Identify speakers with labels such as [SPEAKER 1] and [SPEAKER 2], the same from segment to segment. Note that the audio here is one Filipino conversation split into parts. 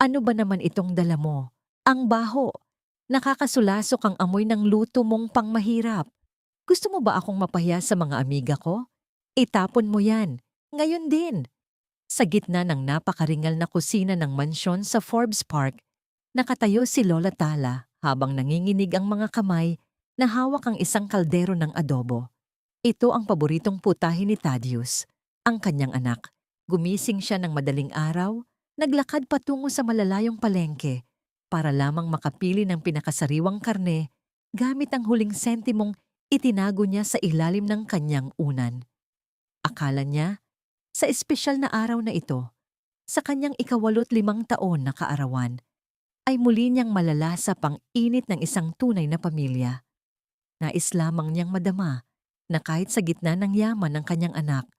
[SPEAKER 1] Ano ba naman itong dala mo? Ang baho. Nakakasulasok ang amoy ng luto mong pangmahirap. Gusto mo ba akong mapahiya sa mga amiga ko? Itapon mo yan. Ngayon din. Sa gitna ng napakaringal na kusina ng mansyon sa Forbes Park, nakatayo si Lola Tala habang nanginginig ang mga kamay na hawak ang isang kaldero ng adobo. Ito ang paboritong putahe ni Thaddeus, ang kanyang anak. Gumising siya ng madaling araw, naglakad patungo sa malalayong palengke para lamang makapili ng pinakasariwang karne gamit ang huling sentimong itinago niya sa ilalim ng kanyang unan. Akala niya, sa espesyal na araw na ito, sa kanyang 85 na kaarawan, ay muli niyang malalasap ang init ng isang tunay na pamilya. Nais lamang niyang madama na kahit sa gitna ng yaman ng kanyang anak,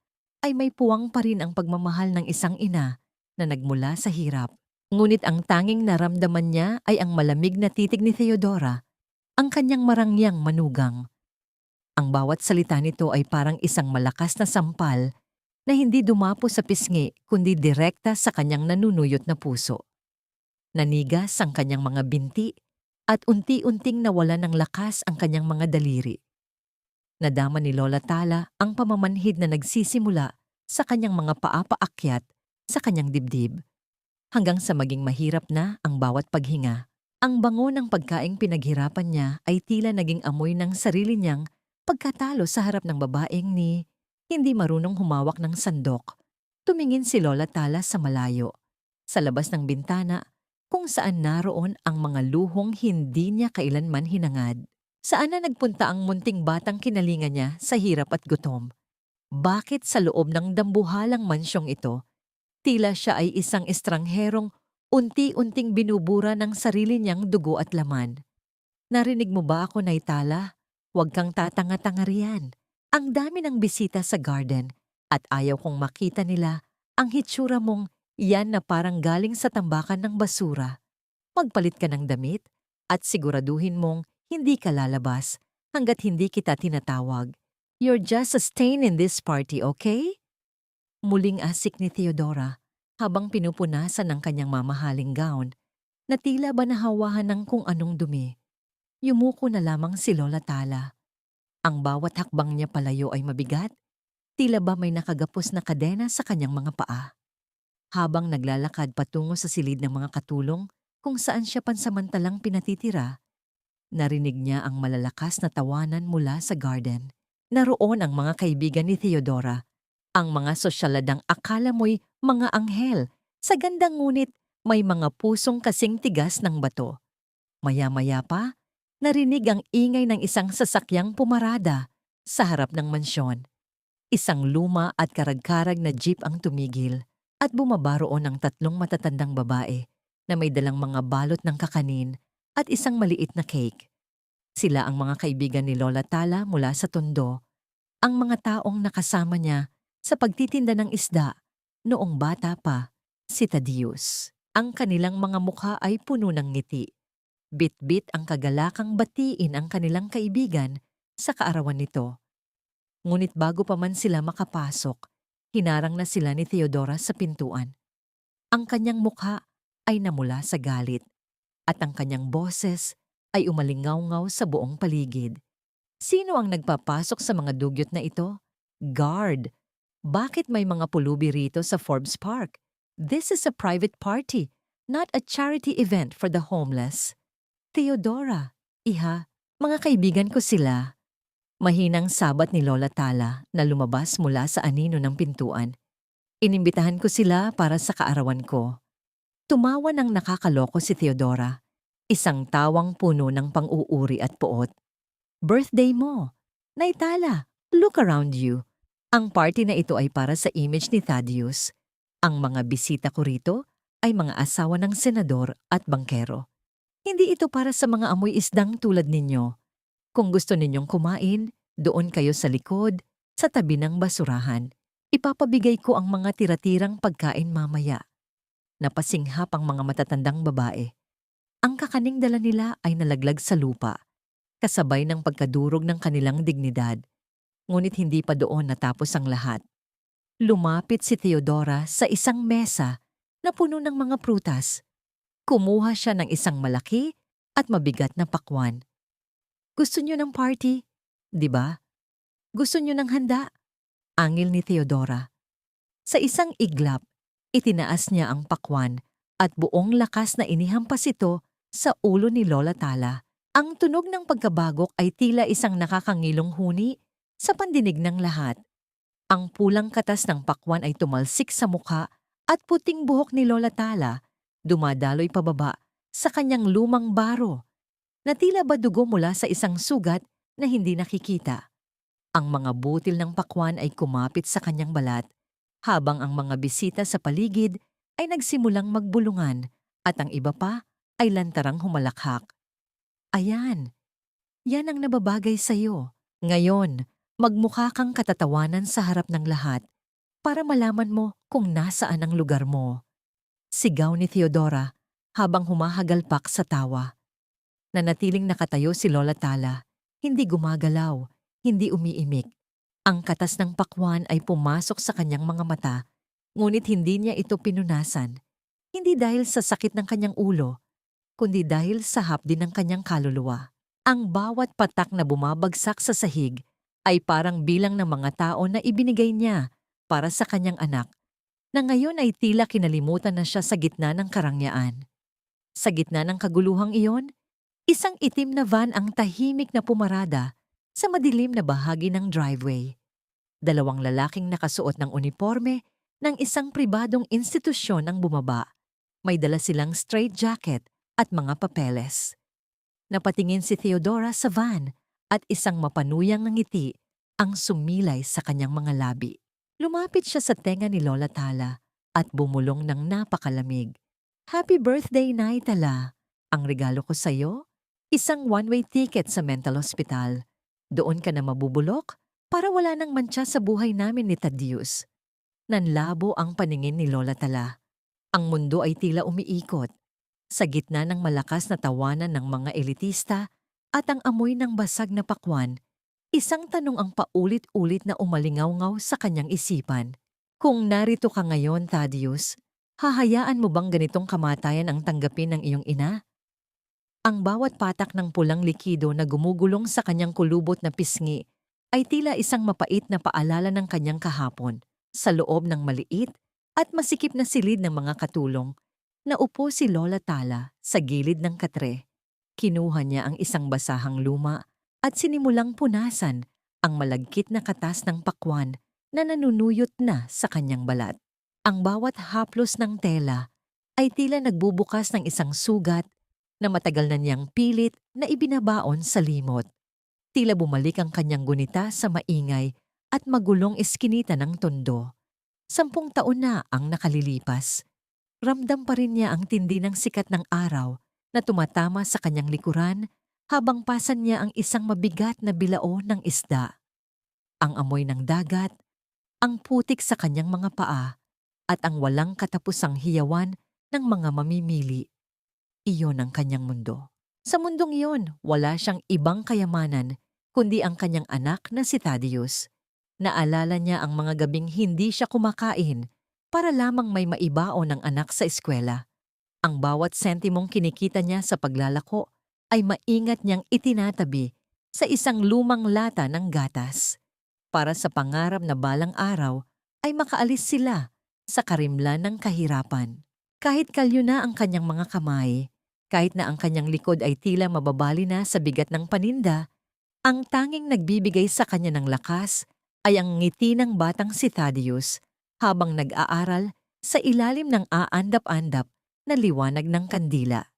[SPEAKER 1] ay may puwang pa rin ang pagmamahal ng isang ina na nagmula sa hirap. Ngunit ang tanging naramdaman niya ay ang malamig na titig ni Theodora, ang kanyang marangyang manugang. Ang bawat salita nito ay parang isang malakas na sampal na hindi dumapo sa pisngi kundi direkta sa kanyang nanunuyot na puso. Nanigas ang kanyang mga binti at unti-unting nawala ng lakas ang kanyang mga daliri. Nadama ni Lola Tala ang pamamanhid na nagsisimula sa kanyang mga paa-paakyat sa kanyang dibdib, hanggang sa maging mahirap na ang bawat paghinga. Ang bango ng pagkaing pinaghirapan niya ay tila naging amoy ng sarili niyang pagkatalo sa harap ng babaeng hindi marunong humawak ng sandok. Tumingin si Lola Tala sa malayo, sa labas ng bintana, kung saan naroon ang mga luhong hindi niya kailanman hinangad. Saan na nagpunta ang munting batang kinalinga niya sa hirap at gutom? Bakit sa loob ng dambuhalang mansyong ito, tila siya ay isang estrangherong unti-unting binubura ng sarili niyang dugo at laman? Narinig mo ba ako, Naitala? Huwag kang tatanga-tanga riyan. Ang dami ng bisita sa garden at ayaw kong makita nila ang hitsura mong yan na parang galing sa tambakan ng basura. Magpalit ka ng damit at siguraduhin mong hindi ka lalabas hanggat hindi kita tinatawag. You're just a stain in this party, okay? Muling asik ni Theodora habang pinupunasan ng kanyang mamahaling gown na tila ba nahawahan ng kung anong dumi. Yumuko na lamang si Lola Tala. Ang bawat hakbang niya palayo ay mabigat, tila ba may nakagapos na kadena sa kanyang mga paa. Habang naglalakad patungo sa silid ng mga katulong kung saan siya pansamantalang pinatitira, narinig niya ang malalakas na tawanan mula sa garden. Naroon ang mga kaibigan ni Theodora, ang mga sosyaladang akala mo'y mga anghel, sa gandang ngunit may mga pusong kasing tigas ng bato. Maya-maya pa, narinig ang ingay ng isang sasakyang pumarada sa harap ng mansyon. Isang luma at karag-karag na jeep ang tumigil at bumaba roon ang 3 matatandang babae na may dalang mga balot ng kakanin at isang maliit na cake. Sila ang mga kaibigan ni Lola Tala mula sa Tondo, ang mga taong nakasama niya sa pagtitinda ng isda noong bata pa, si Thaddeus. Ang kanilang mga mukha ay puno ng ngiti. Bit-bit ang kagalakang batiin ang kanilang kaibigan sa kaarawan nito. Ngunit bago pa man sila makapasok, hinarang na sila ni Theodora sa pintuan. Ang kanyang mukha ay namula sa galit at ang kanyang boses ay umalingaw-ngaw sa buong paligid. Sino ang nagpapasok sa mga dugyot na ito? Guard! Bakit may mga pulubi rito sa Forbes Park? This is a private party, not a charity event for the homeless. Theodora, iha, mga kaibigan ko sila. Mahinang sabat ni Lola Tala na lumabas mula sa anino ng pintuan. Inimbitahan ko sila para sa kaarawan ko. Tumawa ng nakakaloko si Theodora, isang tawang puno ng pang-uuri at poot. Birthday mo! Naitala, look around you. Ang party na ito ay para sa image ni Thaddeus. Ang mga bisita ko rito ay mga asawa ng senador at bangkero. Hindi ito para sa mga amoy isdang tulad ninyo. Kung gusto ninyong kumain, doon kayo sa likod, sa tabi ng basurahan. Ipapabigay ko ang mga tira-tirang pagkain mamaya. Napasinghap ang mga matatandang babae. Ang kakaning dala nila ay nalaglag sa lupa, kasabay ng pagkadurog ng kanilang dignidad. Ngunit hindi pa doon natapos ang lahat. Lumapit si Theodora sa isang mesa na puno ng mga prutas. Kumuha siya ng isang malaki at mabigat na pakwan. Gusto niyo ng party? Di ba? Gusto niyo ng handa? Angil ni Theodora. Sa isang iglap, itinaas niya ang pakwan at buong lakas na inihampas ito sa ulo ni Lola Tala. Ang tunog ng pagkabagok ay tila isang nakakangilong huni sa pandinig ng lahat. Ang pulang katas ng pakwan ay tumalsik sa mukha at puting buhok ni Lola Tala dumadaloy pababa sa kanyang lumang baro na tila ba dugo mula sa isang sugat na hindi nakikita. Ang mga butil ng pakwan ay kumapit sa kanyang balat habang ang mga bisita sa paligid ay nagsimulang magbulungan at ang iba pa ay lantarang humalakhak. Ayan, yan ang nababagay sa'yo. Ngayon, magmukha kang katatawanan sa harap ng lahat para malaman mo kung nasaan ang lugar mo. Sigaw ni Theodora habang humahagalpak sa tawa. Nanatiling nakatayo si Lola Tala, hindi gumagalaw, hindi umiimik. Ang katas ng pakwan ay pumasok sa kanyang mga mata, ngunit hindi niya ito pinunasan. Hindi dahil sa sakit ng kanyang ulo, kundi dahil sa hapdi ng kanyang kaluluwa. Ang bawat patak na bumabagsak sa sahig ay parang bilang ng mga tao na ibinigay niya para sa kanyang anak, na ngayon ay tila kinalimutan na siya sa gitna ng karangyaan. Sa gitna ng kaguluhang iyon, isang itim na van ang tahimik na pumarada sa madilim na bahagi ng driveway. Dalawang lalaking nakasuot ng uniforme ng isang pribadong institusyon ang bumaba. May dala silang straight jacket at mga papeles. Napatingin si Theodora sa van at isang mapanuyang ngiti ang sumilay sa kanyang mga labi. Lumapit siya sa tenga ni Lola Tala at bumulong ng napakalamig. Happy birthday, Nay Tala! Ang regalo ko sa'yo? Isang one-way ticket sa mental hospital. Doon ka na mabubulok para wala nang mantsa sa buhay namin ni Thaddeus. Nanlabo ang paningin ni Lola Tala. Ang mundo ay tila umiikot. Sa gitna ng malakas na tawanan ng mga elitista at ang amoy ng basag na pakwan, isang tanong ang paulit-ulit na umalingaw-ngaw sa kanyang isipan. Kung narito ka ngayon, Thaddeus, hahayaan mo bang ganitong kamatayan ang tanggapin ng iyong ina? Ang bawat patak ng pulang likido na gumugulong sa kanyang kulubot na pisngi ay tila isang mapait na paalala ng kanyang kahapon sa loob ng maliit at masikip na silid ng mga katulong. Naupo si Lola Tala sa gilid ng katre. Kinuha niya ang isang basahang luma at sinimulang punasan ang malagkit na katas ng pakwan na nanunuyot na sa kanyang balat. Ang bawat haplos ng tela ay tila nagbubukas ng isang sugat na matagal na niyang pilit na ibinabaon sa limot. Tila bumalik ang kanyang gunita sa maingay at magulong eskinita ng tondo. 10 taon na ang nakalilipas. Ramdam pa rin niya ang tindi ng sikat ng araw na tumatama sa kanyang likuran habang pasan niya ang isang mabigat na bilao ng isda. Ang amoy ng dagat, ang putik sa kanyang mga paa, at ang walang katapusang hiyawan ng mga mamimili. Iyon ang kanyang mundo. Sa mundong iyon, wala siyang ibang kayamanan kundi ang kanyang anak na si Thaddeus. Naalala niya ang mga gabing hindi siya kumakain para lamang may maibaon ng anak sa eskwela. Ang bawat sentimong kinikita niya sa paglalako ay maingat niyang itinatabi sa isang lumang lata ng gatas para sa pangarap na balang araw ay makaalis sila sa karimlan ng kahirapan. Kahit kalyo na ang kanyang mga kamay, kahit na ang kanyang likod ay tila mababali na sa bigat ng paninda, ang tanging nagbibigay sa kanya ng lakas ay ang ngiti ng batang si Thaddeus habang nag-aaral sa ilalim ng aandap-andap na liwanag ng kandila.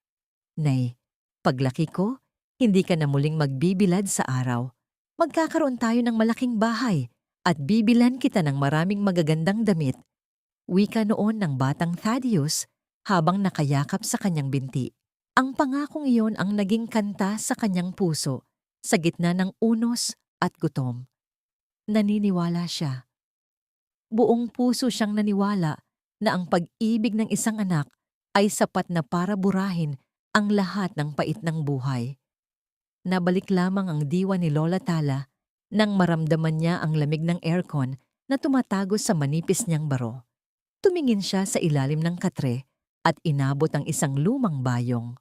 [SPEAKER 1] Nay, paglaki ko, hindi ka na muling magbibilad sa araw. Magkakaroon tayo ng malaking bahay at bibilan kita ng maraming magagandang damit. Wika noon ng batang Thaddeus habang nakayakap sa kanyang binti. Ang pangakong iyon ang naging kanta sa kanyang puso sa gitna ng unos at gutom. Naniniwala siya. Buong puso siyang naniwala na ang pag-ibig ng isang anak ay sapat na para burahin ang lahat ng pait ng buhay. Nabalik lamang ang diwa ni Lola Tala nang maramdaman niya ang lamig ng aircon na tumatago sa manipis niyang baro. Tumingin siya sa ilalim ng katre at inabot ang isang lumang bayong.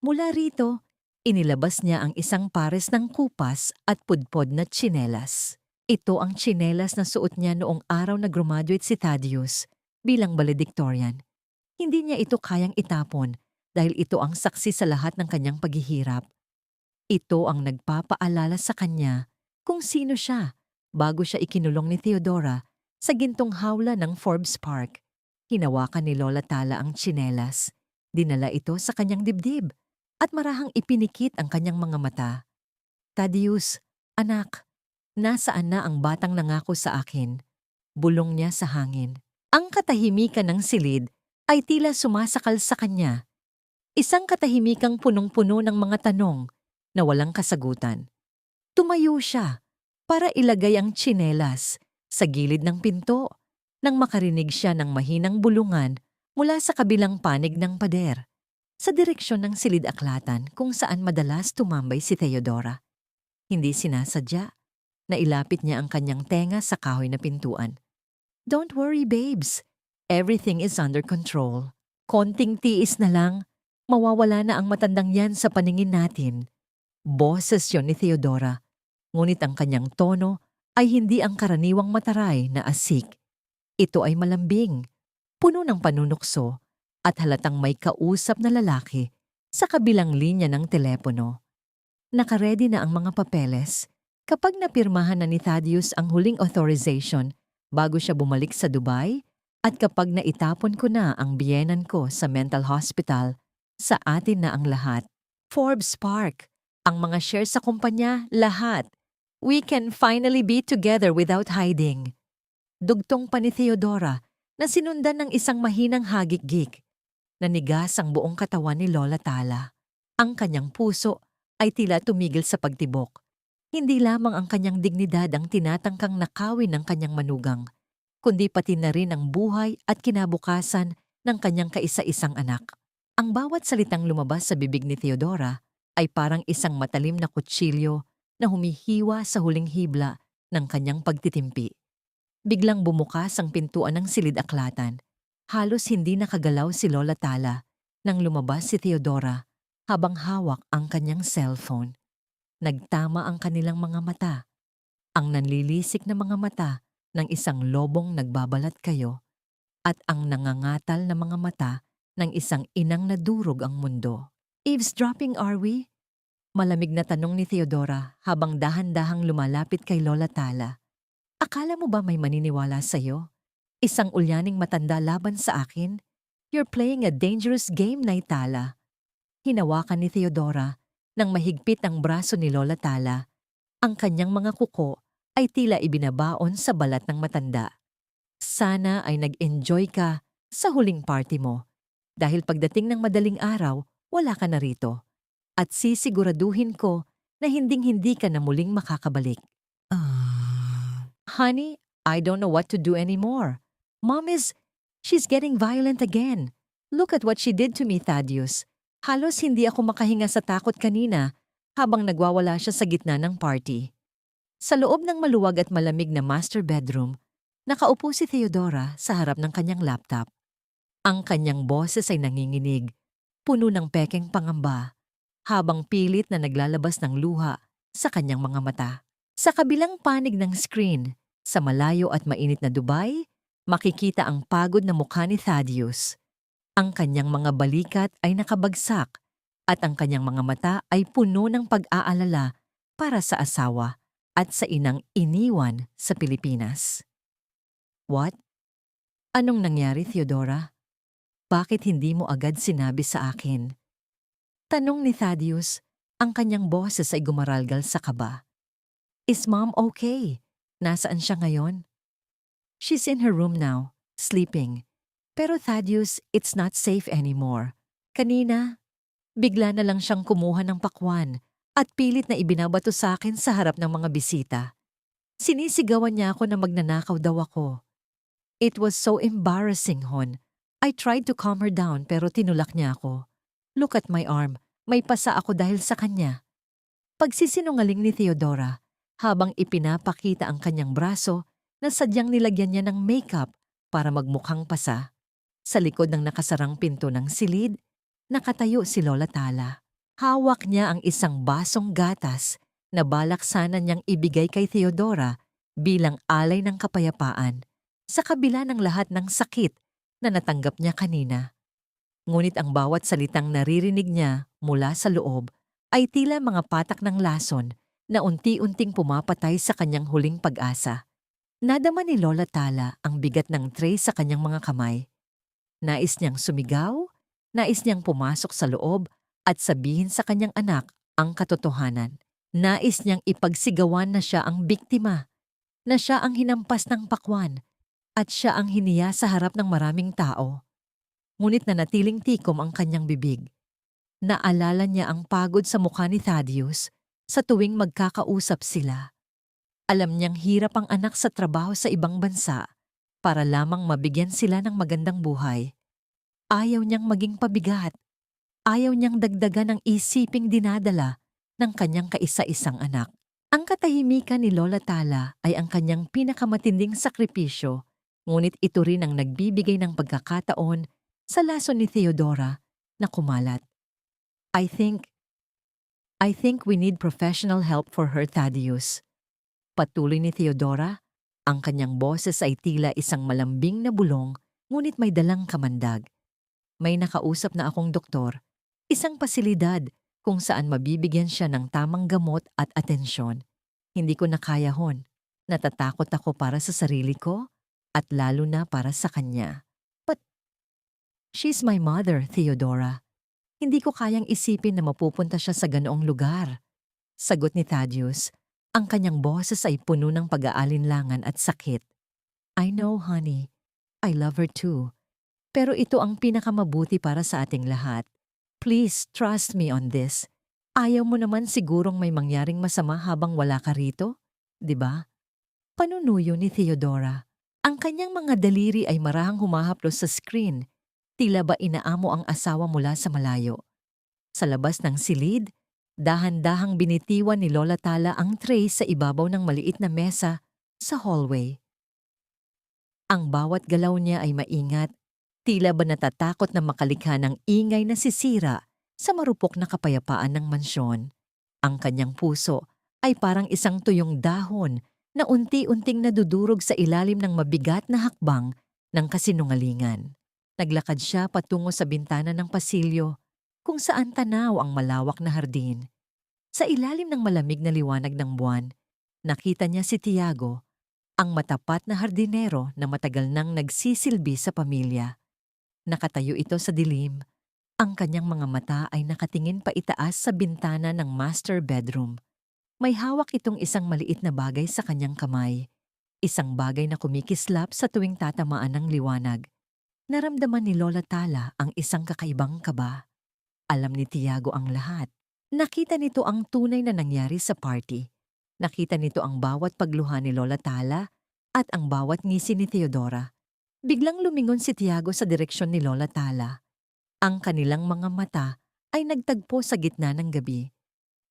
[SPEAKER 1] Mula rito, inilabas niya ang isang pares ng kupas at pudpod na tsinelas. Ito ang tsinelas na suot niya noong araw na graduate si Thaddeus bilang valedictorian. Hindi niya ito kayang itapon dahil ito ang saksi sa lahat ng kanyang paghihirap. Ito ang nagpapaalala sa kanya kung sino siya bago siya ikinulong ni Theodora sa gintong hawla ng Forbes Park. Hinawakan ni Lola Tala ang tsinelas. Dinala ito sa kanyang dibdib at marahang ipinikit ang kanyang mga mata. Thaddeus, anak, nasaan na ang batang nangako sa akin? Bulong niya sa hangin. Ang katahimikan ng silid ay tila sumasakal sa kanya. Isang katahimikang punong-puno ng mga tanong na walang kasagutan. Tumayo siya para ilagay ang tsinelas sa gilid ng pinto nang makarinig siya ng mahinang bulungan mula sa kabilang panig ng pader, sa direksyon ng silid-aklatan kung saan madalas tumambay si Theodora. Hindi sinasadya, nailapit niya ang kanyang tenga sa kahoy na pintuan. Don't worry, babes. Everything is under control. Konting tiis na lang, mawawala na ang matandang yan sa paningin natin. Boses yon ni Theodora, ngunit ang kanyang tono ay hindi ang karaniwang mataray na asik. Ito ay malambing, puno ng panunukso at halatang may kausap na lalaki sa kabilang linya ng telepono. Nakaredy na ang mga papeles kapag napirmahan na ni Thaddeus ang huling authorization bago siya bumalik sa Dubai at kapag naitapon ko na ang biyenan ko sa mental hospital, sa atin na ang lahat. Forbes Park, ang mga shares sa kumpanya, lahat. We can finally be together without hiding. Dugtong pa ni Theodora na sinundan ng isang mahinang hagik-gik. Nanigas ang buong katawan ni Lola Tala. Ang kanyang puso ay tila tumigil sa pagtibok. Hindi lamang ang kanyang dignidad ang tinatangkang nakawin ng kanyang manugang, kundi pati na rin ang buhay at kinabukasan ng kanyang kaisa-isang anak. Ang bawat salitang lumabas sa bibig ni Theodora ay parang isang matalim na kutsilyo na humihiwa sa huling hibla ng kanyang pagtitimpi. Biglang bumukas ang pintuan ng silid-aklatan. Halos hindi nakagalaw si Lola Tala nang lumabas si Theodora habang hawak ang kanyang cellphone. Nagtama ang kanilang mga mata, ang nanlilisik na mga mata ng isang lobong nagbabalat kayo at ang nangangatal na mga mata ng isang inang nadurog ang mundo. Eavesdropping are we? Malamig na tanong ni Theodora habang dahan-dahang lumalapit kay Lola Tala. Akala mo ba may maniniwala sa'yo? Isang ulyaning matanda laban sa akin? You're playing a dangerous game, Nay Tala. Hinawakan ni Theodora nang mahigpit ang braso ni Lola Tala. Ang kanyang mga kuko ay tila ibinabaon sa balat ng matanda. Sana ay nag-enjoy ka sa huling party mo dahil pagdating ng madaling araw, wala ka na rito. At sisiguraduhin ko na hinding-hindi ka na muling makakabalik. Honey, I don't know what to do anymore. She's getting violent again. Look at what she did to me, Thaddeus. Halos hindi ako makahinga sa takot kanina habang nagwawala siya sa gitna ng party. Sa loob ng maluwag at malamig na master bedroom, nakaupo si Theodora sa harap ng kanyang laptop. Ang kanyang boses ay nanginginig, puno ng pekeng pangamba, habang pilit na naglalabas ng luha sa kanyang mga mata. Sa kabilang panig ng screen, sa malayo at mainit na Dubai, makikita ang pagod na mukha ni Thaddeus. Ang kanyang mga balikat ay nakabagsak at ang kanyang mga mata ay puno ng pag-aalala para sa asawa at sa inang iniwan sa Pilipinas. What? Anong nangyari, Theodora? Bakit hindi mo agad sinabi sa akin? Tanong ni Thaddeus, ang kanyang boses ay gumaralgal sa kaba. Is Mom okay? Nasaan siya ngayon? She's in her room now, sleeping. Pero Thaddeus, it's not safe anymore. Kanina, bigla na lang siyang kumuha ng pakwan at pilit na ibinabato sa akin sa harap ng mga bisita. Sinisigawan niya ako na magnanakaw daw ako. It was so embarrassing, Hon. I tried to calm her down pero tinulak niya ako. Look at my arm, may pasa ako dahil sa kanya. Pagsisinungaling ni Theodora habang ipinapakita ang kanyang braso na sadyang nilagyan niya ng makeup para magmukhang pasa. Sa likod ng nakasarang pinto ng silid, nakatayo si Lola Tala. Hawak niya ang isang basong gatas na balak sana niyang ibigay kay Theodora bilang alay ng kapayapaan sa kabila ng lahat ng sakit na natanggap niya kanina. Ngunit ang bawat salitang naririnig niya mula sa loob ay tila mga patak ng lason na unti-unting pumapatay sa kanyang huling pag-asa. Nadama ni Lola Tala ang bigat ng tray sa kanyang mga kamay. Nais niyang sumigaw, nais niyang pumasok sa loob at sabihin sa kanyang anak ang katotohanan. Nais niyang ipagsigawan na siya ang biktima, na siya ang hinampas ng pakwan at siya ang hiniya sa harap ng maraming tao. Ngunit nanatiling tikom ang kanyang bibig. Naalala niya ang pagod sa mukha ni Thaddeus sa tuwing magkakausap sila. Alam niyang hirap ang anak sa trabaho sa ibang bansa para lamang mabigyan sila ng magandang buhay. Ayaw niyang maging pabigat. Ayaw niyang dagdagan ang isiping dinadala ng kanyang kaisa-isang anak. Ang katahimikan ni Lola Tala ay ang kanyang pinakamatinding sakripisyo, ngunit ito rin ang nagbibigay ng pagkakataon sa lason ni Theodora na kumalat. I think we need professional help for her, Thaddeus. Patuloy ni Theodora, ang kanyang boses ay tila isang malambing na bulong, ngunit may dalang kamandag. May nakausap na akong doktor, isang pasilidad kung saan mabibigyan siya ng tamang gamot at atensyon. Hindi ko na kaya hon. Natatakot ako para sa sarili ko at lalo na para sa kanya. But she's my mother, Theodora. Hindi ko kayang isipin na mapupunta siya sa ganoong lugar. Sagot ni Thaddeus. Ang kanyang boses ay puno ng pag-aalinlangan at sakit. I know, honey. I love her too. Pero ito ang pinakamabuti para sa ating lahat. Please trust me on this. Ayaw mo naman sigurong may mangyaring masama habang wala ka rito? 'Di ba? Panunuyo ni Theodora. Ang kanyang mga daliri ay marahang humahaplos sa screen. Tila ba inaamo ang asawa mula sa malayo. Sa labas ng silid, dahan-dahang binitiwan ni Lola Tala ang tray sa ibabaw ng maliit na mesa sa hallway. Ang bawat galaw niya ay maingat, tila ba natatakot na makalikha ng ingay na sisira sa marupok na kapayapaan ng mansyon. Ang kanyang puso ay parang isang tuyong dahon na unti-unting nadudurog sa ilalim ng mabigat na hakbang ng kasinungalingan. Naglakad siya patungo sa bintana ng pasilyo kung saan tanaw ang malawak na hardin. Sa ilalim ng malamig na liwanag ng buwan, nakita niya si Tiago, ang matapat na hardinero na matagal nang nagsisilbi sa pamilya. Nakatayo ito sa dilim. Ang kanyang mga mata ay nakatingin pa itaas sa bintana ng master bedroom. May hawak itong isang maliit na bagay sa kanyang kamay. Isang bagay na kumikislap sa tuwing tatamaan ng liwanag. Naramdaman ni Lola Tala ang isang kakaibang kaba. Alam ni Tiago ang lahat. Nakita nito ang tunay na nangyari sa party. Nakita nito ang bawat pagluha ni Lola Tala at ang bawat ngisi ni Theodora. Biglang lumingon si Tiago sa direksyon ni Lola Tala. Ang kanilang mga mata ay nagtagpo sa gitna ng gabi.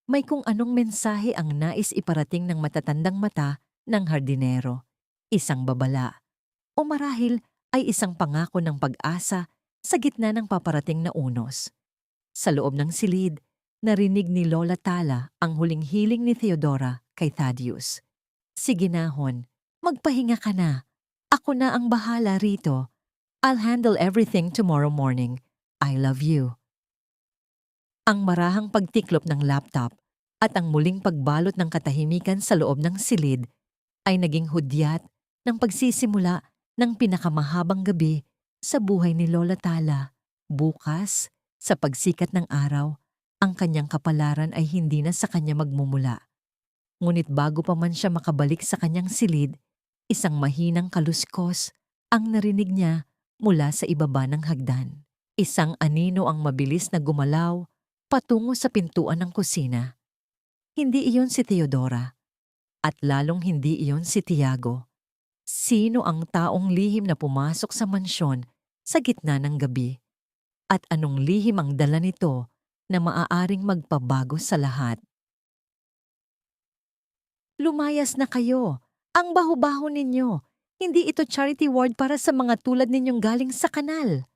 [SPEAKER 1] May kung anong mensahe ang nais iparating ng matatandang mata ng hardinero. Isang babala. O marahil ay isang pangako ng pag-asa sa gitna ng paparating na unos. Sa loob ng silid, narinig ni Lola Tala ang huling hiling ni Theodora kay Thaddeus. Sige na, hon. Magpahinga ka na. Ako na ang bahala rito. I'll handle everything tomorrow morning. I love you. Ang marahang pagtiklop ng laptop at ang muling pagbalot ng katahimikan sa loob ng silid ay naging hudyat ng pagsisimula ng pinakamahabang gabi sa buhay ni Lola Tala. Bukas, sa pagsikat ng araw, ang kanyang kapalaran ay hindi na sa kanya magmumula. Ngunit bago pa man siya makabalik sa kanyang silid, isang mahinang kaluskos ang narinig niya mula sa ibaba ng hagdan. Isang anino ang mabilis na gumalaw patungo sa pintuan ng kusina. Hindi iyon si Theodora at lalong hindi iyon si Tiago. Sino ang taong lihim na pumasok sa mansyon sa gitna ng gabi? At anong lihim ang dala nito na maaaring magpabago sa lahat? Lumayas na kayo. Ang baho-baho ninyo. Hindi ito charity ward para sa mga tulad ninyong galing sa kanal.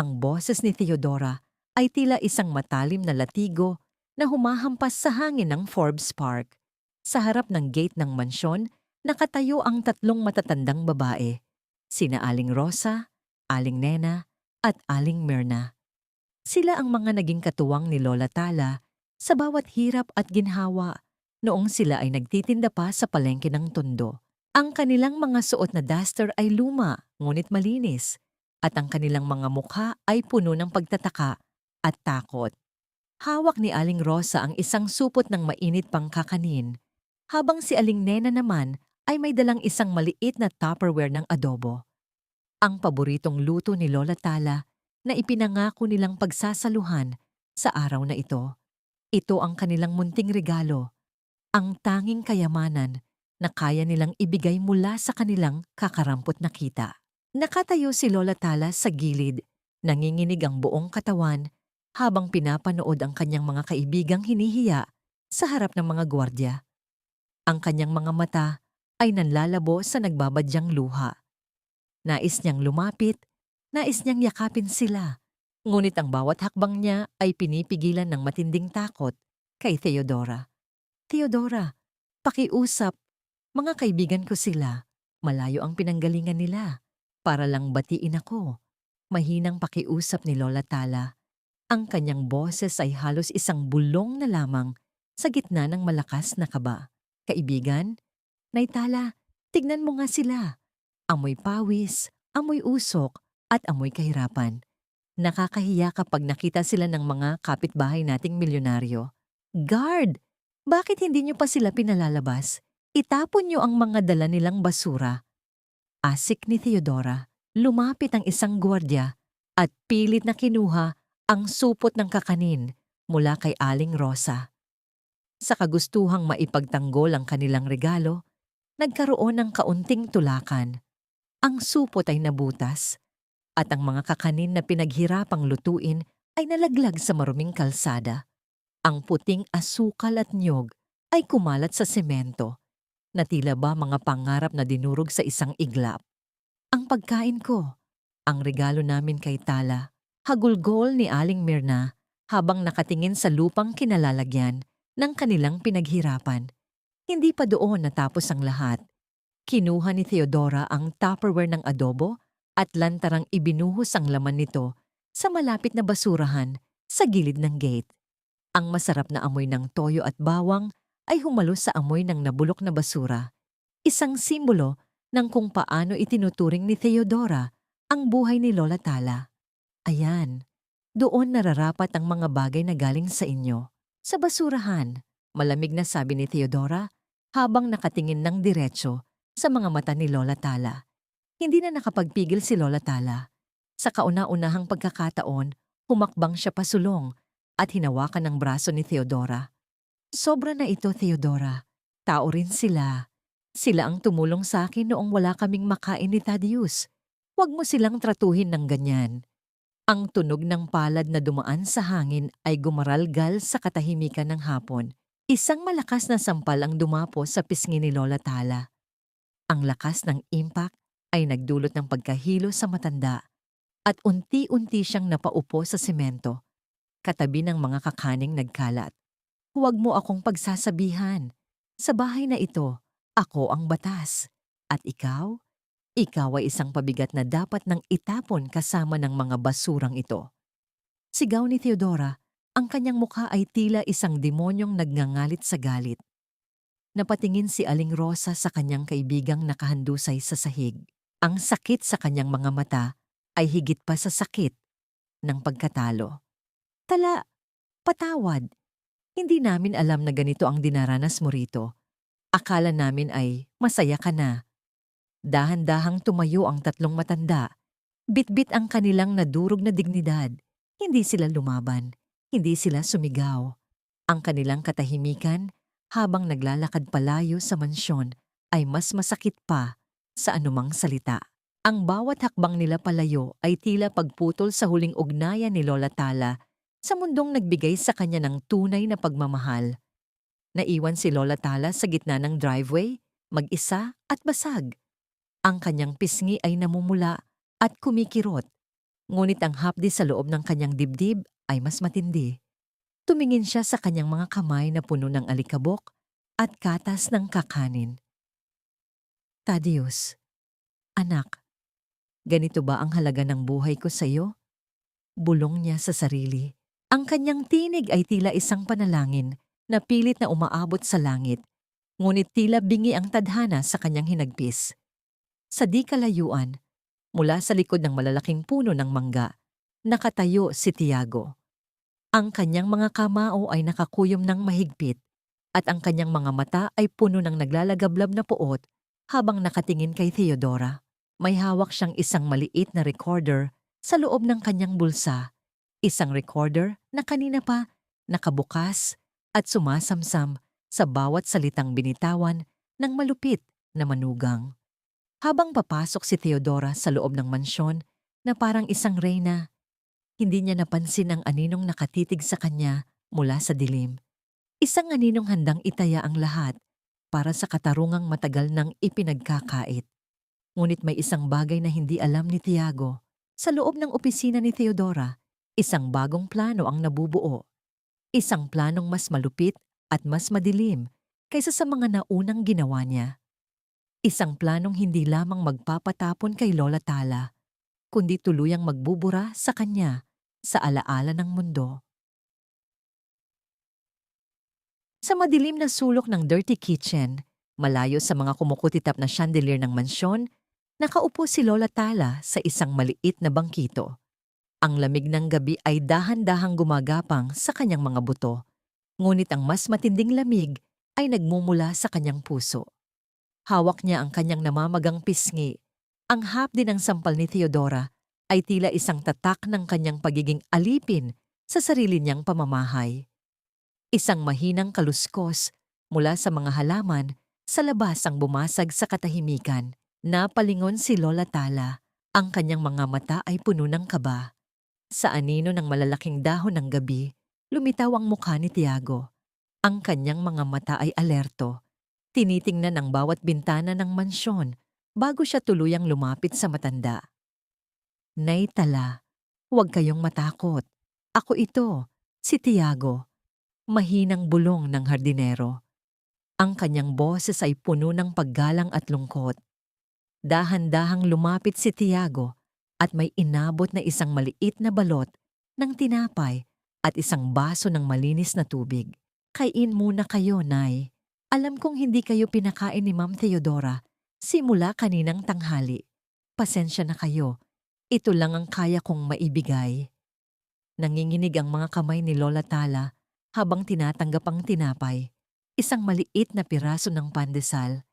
[SPEAKER 1] Ang boses ni Theodora ay tila isang matalim na latigo na humahampas sa hangin ng Forbes Park. Sa harap ng gate ng mansyon, nakatayo ang tatlong matatandang babae, sina Aling Rosa, Aling Nena, at Aling Myrna. Sila ang mga naging katuwang ni Lola Tala sa bawat hirap at ginhawa noong sila ay nagtitinda pa sa palengke ng Tondo. Ang kanilang mga suot na duster ay luma, ngunit malinis, at ang kanilang mga mukha ay puno ng pagtataka at takot. Hawak ni Aling Rosa ang isang supot ng mainit pang kakanin, habang si Aling Nena naman ay may dalang isang maliit na Tupperware ng adobo. Ang paboritong luto ni Lola Tala na ipinangako nilang pagsasaluhan sa araw na ito. Ito ang kanilang munting regalo, ang tanging kayamanan na kaya nilang ibigay mula sa kanilang kakarampot na kita. Nakatayo si Lola Tala sa gilid, nanginginig ang buong katawan habang pinapanood ang kanyang mga kaibigang hinihiya sa harap ng mga gwardya. Ang kanyang mga mata ay nanlalabo sa nagbabadyang luha. Nais niyang lumapit, nais niyang yakapin sila, ngunit ang bawat hakbang niya ay pinipigilan ng matinding takot kay Theodora. Theodora, pakiusap, mga kaibigan ko sila, malayo ang pinanggalingan nila. Para lang batiin ako. Mahinang pakiusap ni Lola Tala. Ang kanyang boses ay halos isang bulong na lamang sa gitna ng malakas na kaba. Kaibigan, Nay Tala, tignan mo nga sila. Amoy pawis, amoy usok, at amoy kahirapan. Nakakahiya kapag nakita sila ng mga kapitbahay nating milyonaryo. Guard! Bakit hindi niyo pa sila pinalalabas? Itapon niyo ang mga dala nilang basura. Asik ni Theodora, lumapit ang isang gwardya at pilit na kinuha ang supot ng kakanin mula kay Aling Rosa. Sa kagustuhang maipagtanggol ang kanilang regalo, nagkaroon ng kaunting tulakan. Ang supot ay nabutas at ang mga kakanin na pinaghirapang lutuin ay nalaglag sa maruming kalsada. Ang puting asukal at niyog ay kumalat sa semento na tila ba mga pangarap na dinurog sa isang iglap. Ang pagkain ko, ang regalo namin kay Tala, hagulgol ni Aling Myrna habang nakatingin sa lupang kinalalagyan ng kanilang pinaghirapan. Hindi pa doon natapos ang lahat. Kinuha ni Theodora ang Tupperware ng adobo at lantarang ibinuhos ang laman nito sa malapit na basurahan sa gilid ng gate. Ang masarap na amoy ng toyo at bawang ay humalo sa amoy ng nabulok na basura, isang simbolo ng kung paano itinuturing ni Theodora ang buhay ni Lola Tala. Ayan, doon nararapat ang mga bagay na galing sa inyo. Sa basurahan, malamig na sabi ni Theodora habang nakatingin ng diretso sa mga mata ni Lola Tala. Hindi na nakapagpigil si Lola Tala. Sa kauna-unahang pagkakataon, humakbang siya pasulong at hinawakan ng braso ni Theodora. Sobra na ito, Theodora. Tao rin sila. Sila ang tumulong sa akin noong wala kaming makain ni Thaddeus. Huwag mo silang tratuhin ng ganyan. Ang tunog ng palad na dumaan sa hangin ay gumaralgal sa katahimikan ng hapon. Isang malakas na sampal ang dumapo sa pisngi ni Lola Tala. Ang lakas ng impact ay nagdulot ng pagkahilo sa matanda at unti-unti siyang napaupo sa semento, katabi ng mga kakaning nagkalat. Huwag mo akong pagsasabihan. Sa bahay na ito, ako ang batas. At ikaw? Ikaw ay isang pabigat na dapat nang itapon kasama ng mga basurang ito. Sigaw ni Theodora, ang kanyang mukha ay tila isang demonyong nagngangalit sa galit. Napatingin si Aling Rosa sa kanyang kaibigang nakahandusay sa sahig. Ang sakit sa kanyang mga mata ay higit pa sa sakit ng pagkatalo. Tala, patawad. Hindi namin alam na ganito ang dinaranas mo rito. Akala namin ay masaya ka na. Dahan-dahang tumayo ang tatlong matanda. Bitbit ang kanilang nadurog na dignidad. Hindi sila lumaban. Hindi sila sumigaw. Ang kanilang katahimikan habang naglalakad palayo sa mansyon ay mas masakit pa sa anumang salita. Ang bawat hakbang nila palayo ay tila pagputol sa huling ugnayan ni Lola Tala sa mundong nagbigay sa kanya ng tunay na pagmamahal. Naiwan si Lola Tala sa gitna ng driveway, mag-isa at basag. Ang kanyang pisngi ay namumula at kumikirot, ngunit ang hapdi sa loob ng kanyang dibdib ay mas matindi. Tumingin siya sa kanyang mga kamay na puno ng alikabok at katas ng kakanin. Thaddeus, anak, ganito ba ang halaga ng buhay ko sa iyo? Bulong niya sa sarili. Ang kanyang tinig ay tila isang panalangin na pilit na umaabot sa langit, ngunit tila bingi ang tadhana sa kanyang hinagpis. Sa di kalayuan, mula sa likod ng malalaking puno ng mangga, nakatayo si Tiago. Ang kanyang mga kamao ay nakakuyom ng mahigpit at ang kanyang mga mata ay puno ng naglalagablab na puot habang nakatingin kay Theodora. May hawak siyang isang maliit na recorder sa loob ng kanyang bulsa. Isang recorder na kanina pa nakabukas at sumasamsam sa bawat salitang binitawan ng malupit na manugang. Habang papasok si Theodora sa loob ng mansyon na parang isang reyna, hindi niya napansin ang aninong nakatitig sa kanya mula sa dilim. Isang aninong handang itaya ang lahat para sa katarungang matagal nang ipinagkakait. Ngunit may isang bagay na hindi alam ni Tiago. Sa loob ng opisina ni Theodora, isang bagong plano ang nabubuo. Isang planong mas malupit at mas madilim kaysa sa mga naunang ginawa niya. Isang planong hindi lamang magpapatapon kay Lola Tala, kundi tuluyang magbubura sa kanya sa alaala ng mundo. Sa madilim na sulok ng dirty kitchen, malayo sa mga kumukutitap na chandelier ng mansyon, nakaupo si Lola Tala sa isang maliit na bangkito. Ang lamig ng gabi ay dahan-dahang gumagapang sa kanyang mga buto, ngunit ang mas matinding lamig ay nagmumula sa kanyang puso. Hawak niya ang kanyang namamagang pisngi. Ang hapdi ng sampal ni Theodora ay tila isang tatak ng kanyang pagiging alipin sa sarili niyang pamamahay. Isang mahinang kaluskos mula sa mga halaman sa labas ang bumasag sa katahimikan. Napalingon si Lola Tala. Ang kanyang mga mata ay puno ng kaba. Sa anino ng malalaking dahon ng gabi, lumitaw ang mukha ni Tiago. Ang kanyang mga mata ay alerto. Tinitingnan ang bawat bintana ng mansyon bago siya tuluyang lumapit sa matanda. Nay Tala, huwag kayong matakot. Ako ito, si Tiago, mahinang bulong ng hardinero. Ang kanyang boses ay puno ng paggalang at lungkot. Dahan-dahang lumapit si Tiago at may inabot na isang maliit na balot ng tinapay at isang baso ng malinis na tubig. Kain muna kayo, Nay. Alam kong hindi kayo pinakain ni Ma'am Theodora simula kaninang tanghali. Pasensya na kayo. Ito lang ang kaya kong maibigay. Nanginginig ang mga kamay ni Lola Tala habang tinatanggap ang tinapay. Isang maliit na piraso ng pandesal.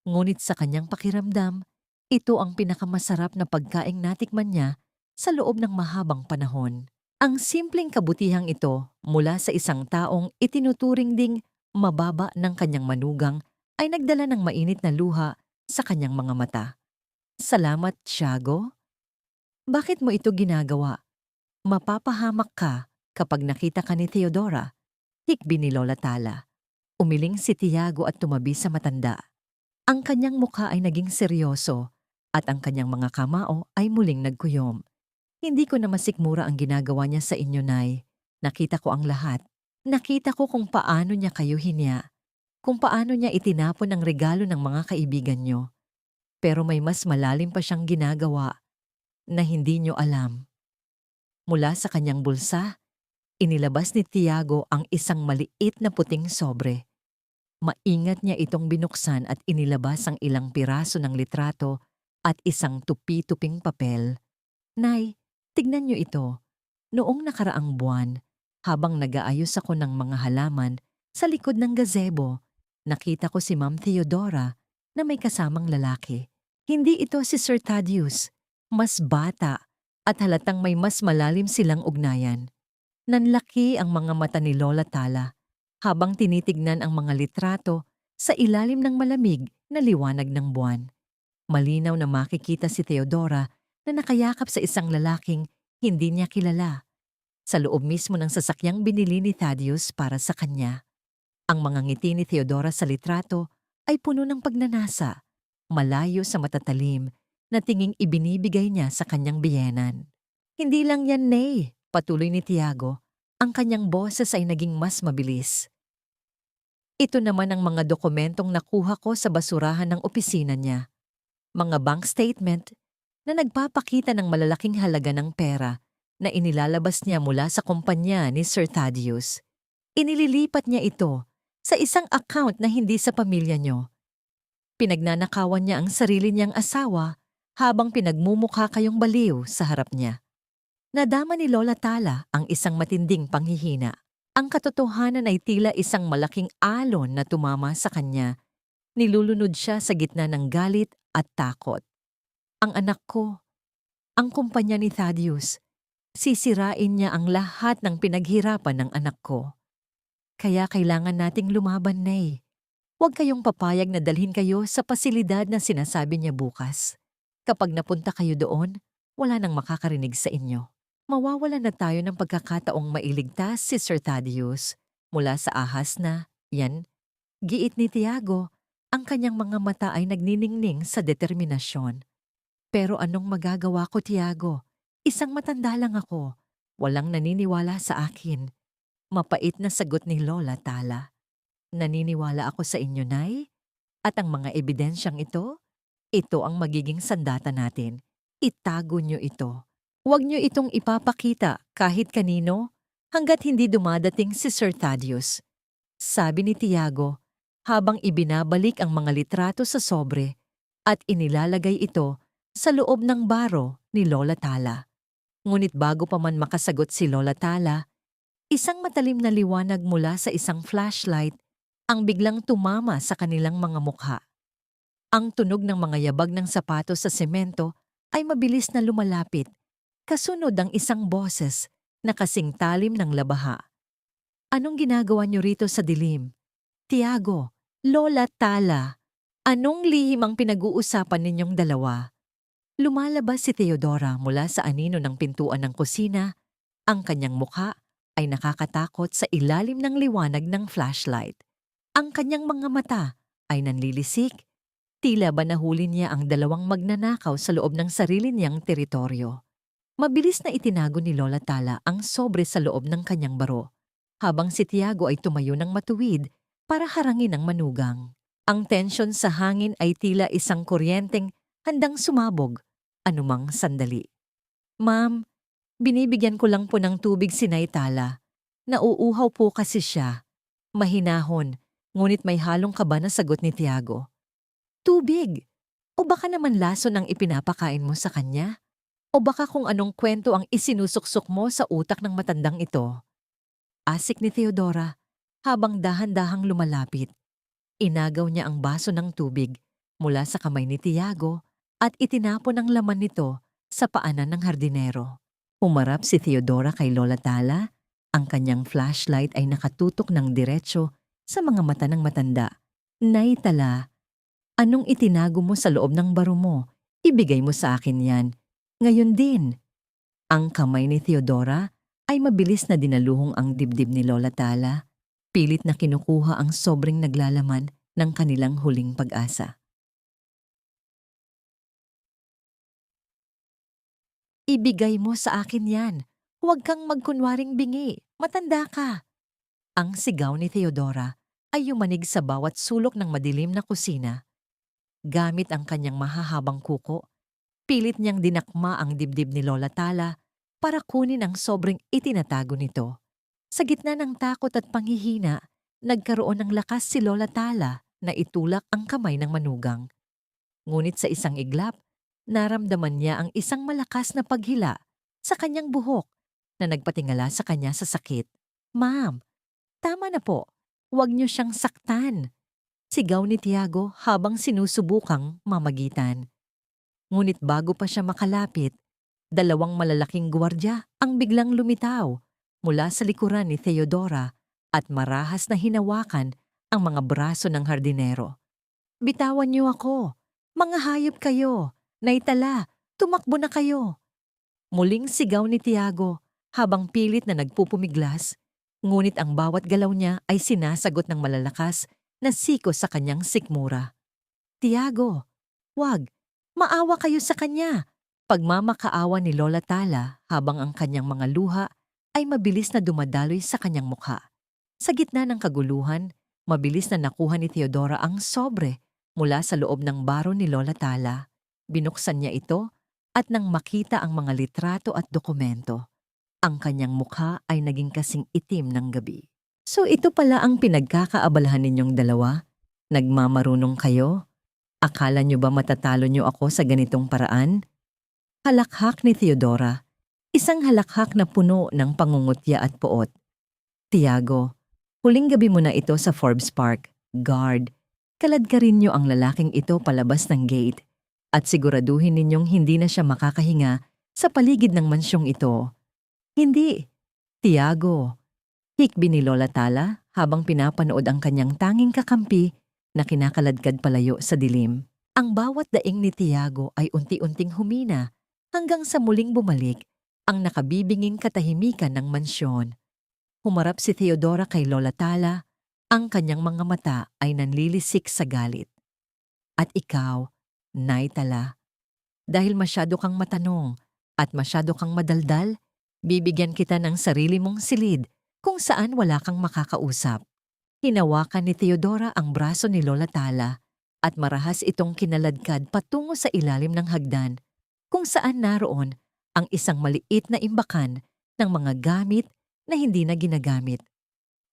[SPEAKER 1] Ngunit sa kanyang pakiramdam, ito ang pinakamasarap na pagkaing natikman niya sa loob ng mahabang panahon. Ang simpleng kabutihang ito mula sa isang taong itinuturing ding mababa ng kanyang manugang ay nagdala ng mainit na luha sa kanyang mga mata. Salamat, Tiago. Bakit mo ito ginagawa? Mapapahamak ka kapag nakita ka ni Theodora. Hikbi ni Lola Tala. Umiling si Tiago at tumabi sa matanda. Ang kanyang mukha ay naging seryoso at ang kanyang mga kamao ay muling nagkuyom. Hindi ko na masikmura ang ginagawa niya sa inyo, Nay. Nakita ko ang lahat. Nakita ko kung paano niya kayo hinya, kung paano niya itinapon ang regalo ng mga kaibigan niyo. Pero may mas malalim pa siyang ginagawa na hindi niyo alam. Mula sa kanyang bulsa, inilabas ni Tiago ang isang maliit na puting sobre. Maingat niya itong binuksan at inilabas ang ilang piraso ng litrato at isang tupi-tuping papel. Nay, tignan niyo ito. Noong nakaraang buwan, habang nag-aayos ako ng mga halaman sa likod ng gazebo, nakita ko si Ma'am Theodora na may kasamang lalaki. Hindi ito si Sir Thaddeus, mas bata at halatang may mas malalim silang ugnayan. Nanlaki ang mga mata ni Lola Tala habang tinitignan ang mga litrato sa ilalim ng malamig na liwanag ng buwan. Malinaw na makikita si Theodora na nakayakap sa isang lalaking hindi niya kilala. Sa loob mismo ng sasakyang binili ni Thaddeus para sa kanya. Ang mga ngiti ni Theodora sa litrato ay puno ng pagnanasa malayo sa matatalim na tinging ibinibigay niya sa kanyang biyenan. Hindi lang yan, Nay, patuloy ni Tiago. Ang kanyang boses ay naging mas mabilis. Ito naman ang mga dokumentong nakuha ko sa basurahan ng opisina niya. Mga bank statement na nagpapakita ng malalaking halaga ng pera na inilalabas niya mula sa kumpanya ni Sir Thaddeus. Inililipat niya ito sa isang account na hindi sa pamilya niyo. Pinagnanakawan niya ang sarili niyang asawa habang pinagmumukha kayong baliw sa harap niya. Nadama ni Lola Tala ang isang matinding panghihina. Ang katotohanan ay tila isang malaking alon na tumama sa kanya. Nilulunod siya sa gitna ng galit at takot. Ang anak ko, ang kumpanya ni Thaddeus, sisirain niya ang lahat ng pinaghirapan ng anak ko. Kaya kailangan nating lumaban, Nay. Huwag kayong papayag na dalhin kayo sa pasilidad na sinasabi niya bukas. Kapag napunta kayo doon, wala nang makakarinig sa inyo. Mawawalan na tayo ng pagkakataong mailigtas si Sir Thaddeus mula sa ahas na, yan, giit ni Tiago, ang kanyang mga mata ay nagniningning sa determinasyon. Pero anong magagawa ko, Tiago? Isang matanda lang ako. Walang naniniwala sa akin. Mapait na sagot ni Lola Tala. Naniniwala ako sa inyo, Nay. At ang mga ebidensyang ito ang magiging sandata natin. Itago niyo ito. Huwag niyo itong ipapakita kahit kanino hanggat hindi dumadating si Sir Thaddeus. Sabi ni Tiago habang ibinabalik ang mga litrato sa sobre at inilalagay ito sa loob ng baro ni Lola Tala. Ngunit bago pa man makasagot si Lola Tala, isang matalim na liwanag mula sa isang flashlight ang biglang tumama sa kanilang mga mukha. Ang tunog ng mga yabag ng sapatos sa semento ay mabilis na lumalapit. Kasunod ang isang boses na kasing talim ng labaha. Anong ginagawa niyo rito sa dilim? Tiago, Lola Tala, anong lihim ang pinag-uusapan ninyong dalawa? Lumalabas si Theodora mula sa anino ng pintuan ng kusina. Ang kanyang mukha ay nakakatakot sa ilalim ng liwanag ng flashlight. Ang kanyang mga mata ay nanlilisik. Tila ba nahuli niya ang dalawang magnanakaw sa loob ng sarili niyang teritoryo. Mabilis na itinago ni Lola Tala ang sobre sa loob ng kanyang baro, habang si Tiago ay tumayo ng matuwid para harangin ang manugang. Ang tensyon sa hangin ay tila isang kuryenteng handang sumabog anumang sandali. Ma'am, binibigyan ko lang po ng tubig si Nay Tala. Nauuhaw po kasi siya. Mahinahon, ngunit may halong kaba na sagot ni Tiago. Tubig? O baka naman lason ang ipinapakain mo sa kanya? O baka kung anong kwento ang isinusuksok mo sa utak ng matandang ito? Asik ni Theodora habang dahan-dahang lumalapit. Inagaw niya ang baso ng tubig mula sa kamay ni Tiago at itinapon ang laman nito sa paanan ng hardinero. Humarap si Theodora kay Lola Tala. Ang kanyang flashlight ay nakatutok ng diretsyo sa mga mata ng matanda. Nay Tala, anong itinago mo sa loob ng baro mo? Ibigay mo sa akin yan. Ngayon din. Ang kamay ni Theodora ay mabilis na dinaluhong ang dibdib ni Lola Tala. Pilit na kinukuha ang sobrang naglalaman ng kanilang huling pag-asa. Ibigay mo sa akin yan. Huwag kang magkunwaring bingi. Matanda ka. Ang sigaw ni Theodora ay yumanig sa bawat sulok ng madilim na kusina. Gamit ang kanyang mahahabang kuko, pilit niyang dinakma ang dibdib ni Lola Tala para kunin ang sobrang itinatago nito. Sa gitna ng takot at panghihina, nagkaroon ng lakas si Lola Tala na itulak ang kamay ng manugang. Ngunit sa isang iglap, naramdaman niya ang isang malakas na paghila sa kanyang buhok na nagpatingala sa kanya sa sakit. Ma'am, tama na po. Huwag niyo siyang saktan. Sigaw ni Tiago habang sinusubukang mamagitan. Ngunit bago pa siya makalapit, dalawang malalaking gwardiya ang biglang lumitaw mula sa likuran ni Theodora at marahas na hinawakan ang mga braso ng hardinero. Bitawan niyo ako! Mga hayop kayo! Nay Tala, tumakbo na kayo! Muling sigaw ni Tiago habang pilit na nagpupumiglas, ngunit ang bawat galaw niya ay sinasagot ng malalakas na sikos sa kanyang sikmura. Tiago, Wag, maawa kayo sa kanya. Pagmamakaawa ni Lola Tala habang ang kanyang mga luha ay mabilis na dumadaloy sa kanyang mukha. Sa gitna ng kaguluhan, mabilis na nakuha ni Theodora ang sobre mula sa loob ng baro ni Lola Tala. Binuksan niya ito at nang makita ang mga litrato at dokumento, ang kanyang mukha ay naging kasing itim ng gabi. So ito pala ang pinagkakaabalahan ninyong dalawa? Nagmamarunong kayo? Akala niyo ba matatalo niyo ako sa ganitong paraan? Halakhak ni Theodora, isang halakhak na puno ng pangungutya at poot. Tiago, huling gabi mo na ito sa Forbes Park. Guard, kaladkarin niyo ang lalaking ito palabas ng gate at siguraduhin ninyong hindi na siya makakahinga sa paligid ng mansyong ito. Hindi, Tiago. Hikbi ni Lola Tala habang pinapanood ang kanyang tanging kakampi na kinakaladkad palayo sa dilim. Ang bawat daing ni Tiago ay unti-unting humina hanggang sa muling bumalik ang nakabibinging katahimikan ng mansyon. Humarap si Theodora kay Lola Tala, ang kanyang mga mata ay nanlilisik sa galit. At ikaw, Nay Tala, dahil masyado kang matanong at masyado kang madaldal, bibigyan kita ng sarili mong silid kung saan wala kang makakausap. Hinawakan ni Theodora ang braso ni Lola Tala at marahas itong kinaladkad patungo sa ilalim ng hagdan kung saan naroon ang isang maliit na imbakan ng mga gamit na hindi na ginagamit.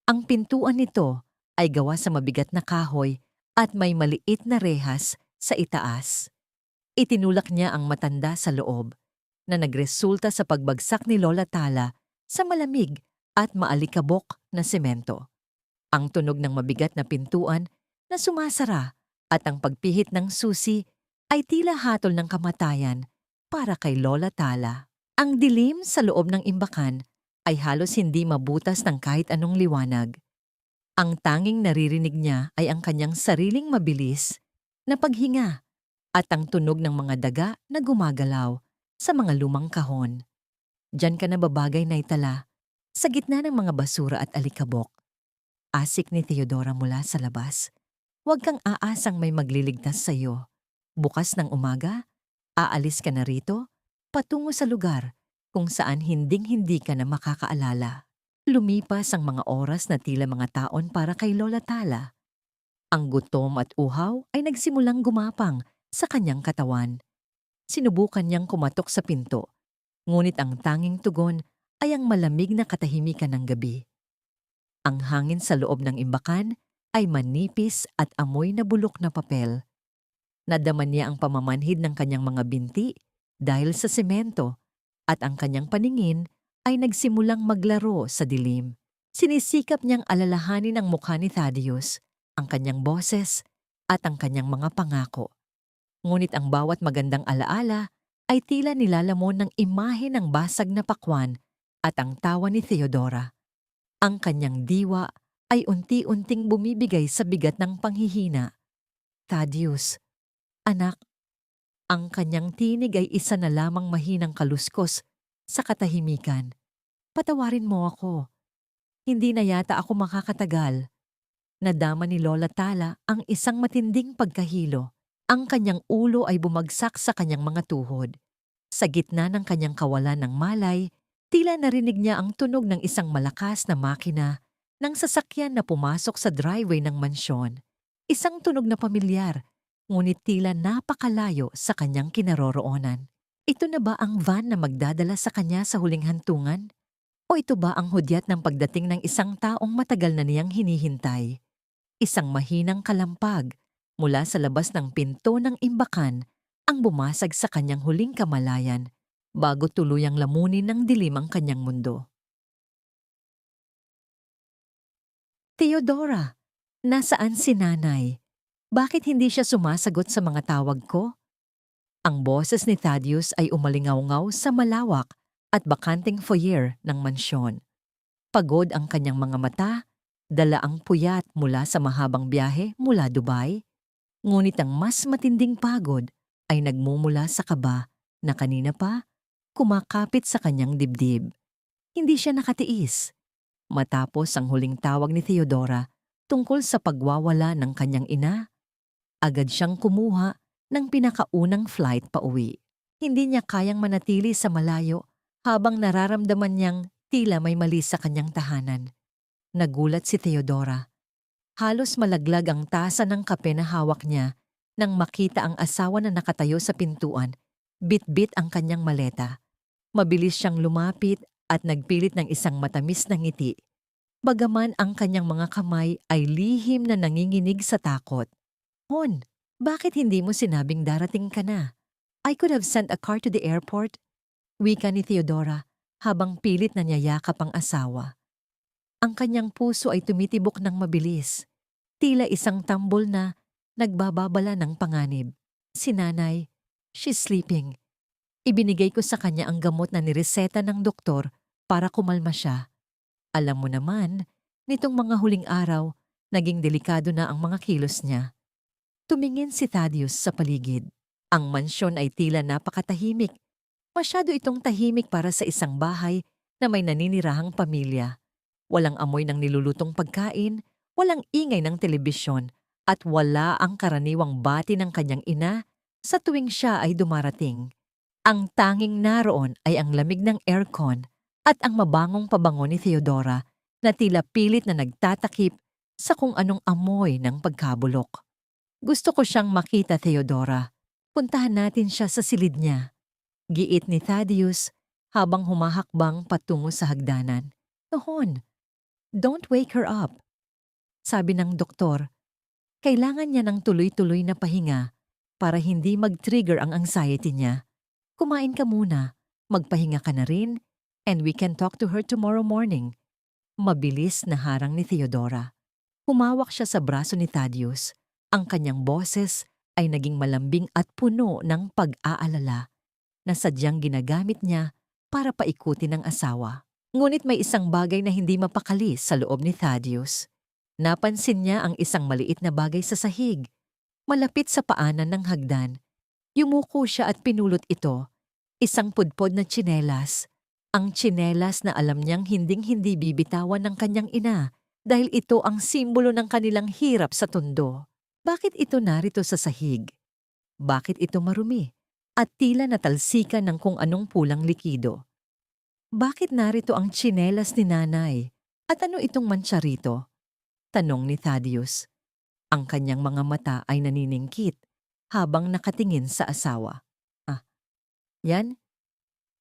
[SPEAKER 1] Ang pintuan nito ay gawa sa mabigat na kahoy at may maliit na rehas sa itaas. Itinulak niya ang matanda sa loob na nagresulta sa pagbagsak ni Lola Tala sa malamig at maalikabok na semento. Ang tunog ng mabigat na pintuan na sumasara at ang pagpihit ng susi ay tila hatol ng kamatayan para kay Lola Tala. Ang dilim sa loob ng imbakan ay halos hindi mabutas ng kahit anong liwanag. Ang tanging naririnig niya ay ang kanyang sariling mabilis na paghinga at ang tunog ng mga daga na gumagalaw sa mga lumang kahon. Diyan ka nababagay, Nay Tala, sa gitna ng mga basura at alikabok. Asik ni Theodora mula sa labas. Huwag kang aasang may magliligtas sa iyo. Bukas ng umaga, aalis ka na rito, patungo sa lugar kung saan hinding-hindi ka na makakaalala. Lumipas ang mga oras na tila mga taon para kay Lola Tala. Ang gutom at uhaw ay nagsimulang gumapang sa kanyang katawan. Sinubukan niyang kumatok sa pinto, ngunit ang tanging tugon ay ang malamig na katahimikan ng gabi. Ang hangin sa loob ng imbakan ay manipis at amoy na bulok na papel. Nadama niya ang pamamanhid ng kanyang mga binti dahil sa semento at ang kanyang paningin ay nagsimulang maglaro sa dilim. Sinisikap niyang alalahanin ang mukha ni Thaddeus, ang kanyang boses at ang kanyang mga pangako. Ngunit ang bawat magandang alaala ay tila nilalamon ng imahe ng basag na pakwan at ang tawa ni Theodora. Ang kanyang diwa ay unti-unting bumibigay sa bigat ng panghihina. Thaddeus, anak, ang kanyang tinig ay isa na lamang mahinang kaluskos sa katahimikan. Patawarin mo ako. Hindi na yata ako makakatagal. Nadama ni Lola Tala ang isang matinding pagkahilo. Ang kanyang ulo ay bumagsak sa kanyang mga tuhod. Sa gitna ng kanyang kawalan ng malay, tila narinig niya ang tunog ng isang malakas na makina ng sasakyan na pumasok sa driveway ng mansyon. Isang tunog na pamilyar, ngunit tila napakalayo sa kanyang kinaroroonan. Ito na ba ang van na magdadala sa kanya sa huling hantungan? O ito ba ang hudyat ng pagdating ng isang taong matagal na niyang hinihintay? Isang mahinang kalampag mula sa labas ng pinto ng imbakan ang bumasag sa kanyang huling kamalayan bago tuluyang lamunin ng dilim ang kanyang mundo. Theodora, nasaan si nanay? Bakit hindi siya sumasagot sa mga tawag ko? Ang boses ni Thaddeus ay umalingaw-ngaw sa malawak at bakanting foyer ng mansyon. Pagod ang kanyang mga mata, dala ang puyat mula sa mahabang biyahe mula Dubai. Ngunit ang mas matinding pagod ay nagmumula sa kaba na kanina pa kumakapit sa kanyang dibdib. Hindi siya nakatiis. Matapos ang huling tawag ni Theodora tungkol sa pagwawala ng kanyang ina, agad siyang kumuha ng pinakaunang flight pauwi. Hindi niya kayang manatili sa malayo habang nararamdaman niyang tila may mali sa kanyang tahanan. Nagulat si Theodora. Halos malaglag ang tasa ng kape na hawak niya nang makita ang asawa na nakatayo sa pintuan, bit-bit ang kanyang maleta. Mabilis siyang lumapit at nagpilit ng isang matamis na ngiti. Bagaman ang kanyang mga kamay ay lihim na nanginginig sa takot. Hon, bakit hindi mo sinabing darating ka na? I could have sent a car to the airport. Wika ni Theodora habang pilit na niyayakap ang asawa. Ang kanyang puso ay tumitibok ng mabilis. Tila isang tambol na nagbababala ng panganib. Si nanay, she's sleeping. Ibinigay ko sa kanya ang gamot na nireseta ng doktor para kumalma siya. Alam mo naman, nitong mga huling araw, naging delikado na ang mga kilos niya. Tumingin si Thaddeus sa paligid. Ang mansyon ay tila napakatahimik. Masyado itong tahimik para sa isang bahay na may naninirahang pamilya. Walang amoy ng nilulutong pagkain, walang ingay ng telebisyon, at wala ang karaniwang bati ng kanyang ina sa tuwing siya ay dumarating. Ang tanging naroon ay ang lamig ng aircon at ang mabangong pabango ni Theodora na tila pilit na nagtatakip sa kung anong amoy ng pagkabulok. Gusto ko siyang makita, Theodora. Puntahan natin siya sa silid niya. Giit ni Thaddeus habang humahakbang patungo sa hagdanan. Nohon, don't wake her up. Sabi ng doktor, kailangan niya ng tuloy-tuloy na pahinga para hindi mag-trigger ang anxiety niya. Kumain ka muna, magpahinga ka na rin, and we can talk to her tomorrow morning. Mabilis na harang ni Theodora. Humawak siya sa braso ni Thaddeus. Ang kanyang boses ay naging malambing at puno ng pag-aalala na sadyang ginagamit niya para paikutin ang asawa. Ngunit may isang bagay na hindi mapakali sa loob ni Thaddeus. Napansin niya ang isang maliit na bagay sa sahig. Malapit sa paanan ng hagdan. Yumuko siya at pinulot ito. Isang pudpod na tsinelas. Ang tsinelas na alam niyang hinding-hindi bibitawan ng kanyang ina dahil ito ang simbolo ng kanilang hirap sa tondo. Bakit ito narito sa sahig? Bakit ito marumi? At tila natalsikan ng kung anong pulang likido. Bakit narito ang tsinelas ni nanay? At ano itong mantsa rito? Tanong ni Thaddeus. Ang kanyang mga mata ay naniningkit habang nakatingin sa asawa. Yan?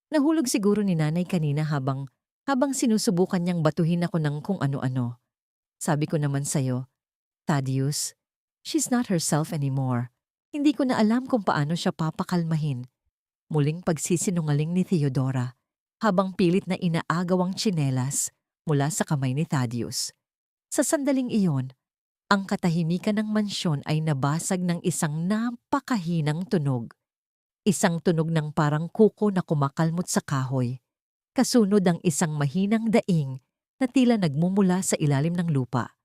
[SPEAKER 1] Nahulog siguro ni nanay kanina habang sinusubukan niyang batuhin ako ng kung ano-ano. Sabi ko naman sa'yo, Thaddeus, she's not herself anymore. Hindi ko na alam kung paano siya papakalmahin. Muling pagsisinungaling ni Theodora habang pilit na inaagaw ang tsinelas mula sa kamay ni Thaddeus. Sa sandaling iyon, ang katahimikan ng mansyon ay nabasag ng isang napakahinang tunog. Isang tunog ng parang kuko na kumakalmot sa kahoy. Kasunod ang isang mahinang daing na tila nagmumula sa ilalim ng lupa.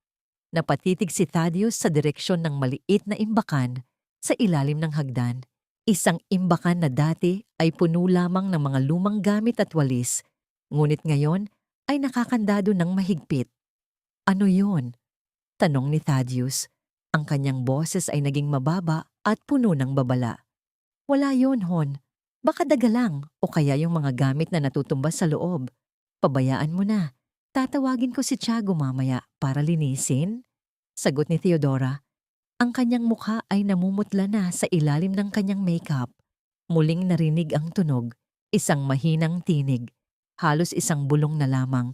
[SPEAKER 1] Napatitig si Thaddeus sa direksyon ng maliit na imbakan sa ilalim ng hagdan. Isang imbakan na dati ay puno lamang ng mga lumang gamit at walis, ngunit ngayon ay nakakandado ng mahigpit. Ano yon? Tanong ni Thaddeus. Ang kanyang boses ay naging mababa at puno ng babala. Wala yon, Hon. Baka daga lang o kaya yung mga gamit na natutumba sa loob. Pabayaan mo na. Tatawagin ko si Tiago mamaya para linisin. Sagot ni Theodora. Ang kanyang mukha ay namumutla na sa ilalim ng kanyang makeup. Muling narinig ang tunog, isang mahinang tinig. Halos isang bulong na lamang,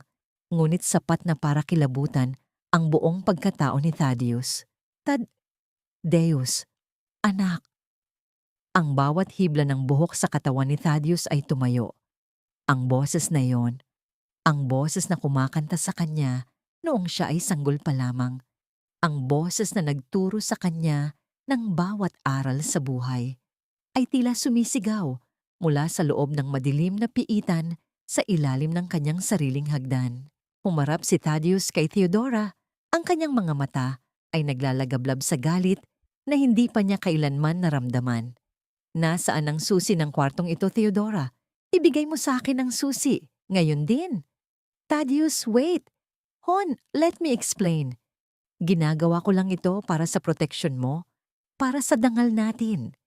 [SPEAKER 1] ngunit sapat na para kilabutan ang buong pagkatao ni Thaddeus. Deus, anak. Ang bawat hibla ng buhok sa katawan ni Thaddeus ay tumayo. Ang boses na yon, ang boses na kumakanta sa kanya noong siya ay sanggol pa lamang. Ang boses na nagturo sa kanya ng bawat aral sa buhay ay tila sumisigaw mula sa loob ng madilim na piitan sa ilalim ng kanyang sariling hagdan. Humarap si Thaddeus kay Theodora. Ang kanyang mga mata ay naglalagablab sa galit na hindi pa niya kailanman naramdaman. Nasaan ang susi ng kwartong ito, Theodora? Ibigay mo sa akin ang susi. Ngayon din. Thaddeus, wait. Hon, let me explain. Ginagawa ko lang ito para sa proteksyon mo, para sa dangal natin.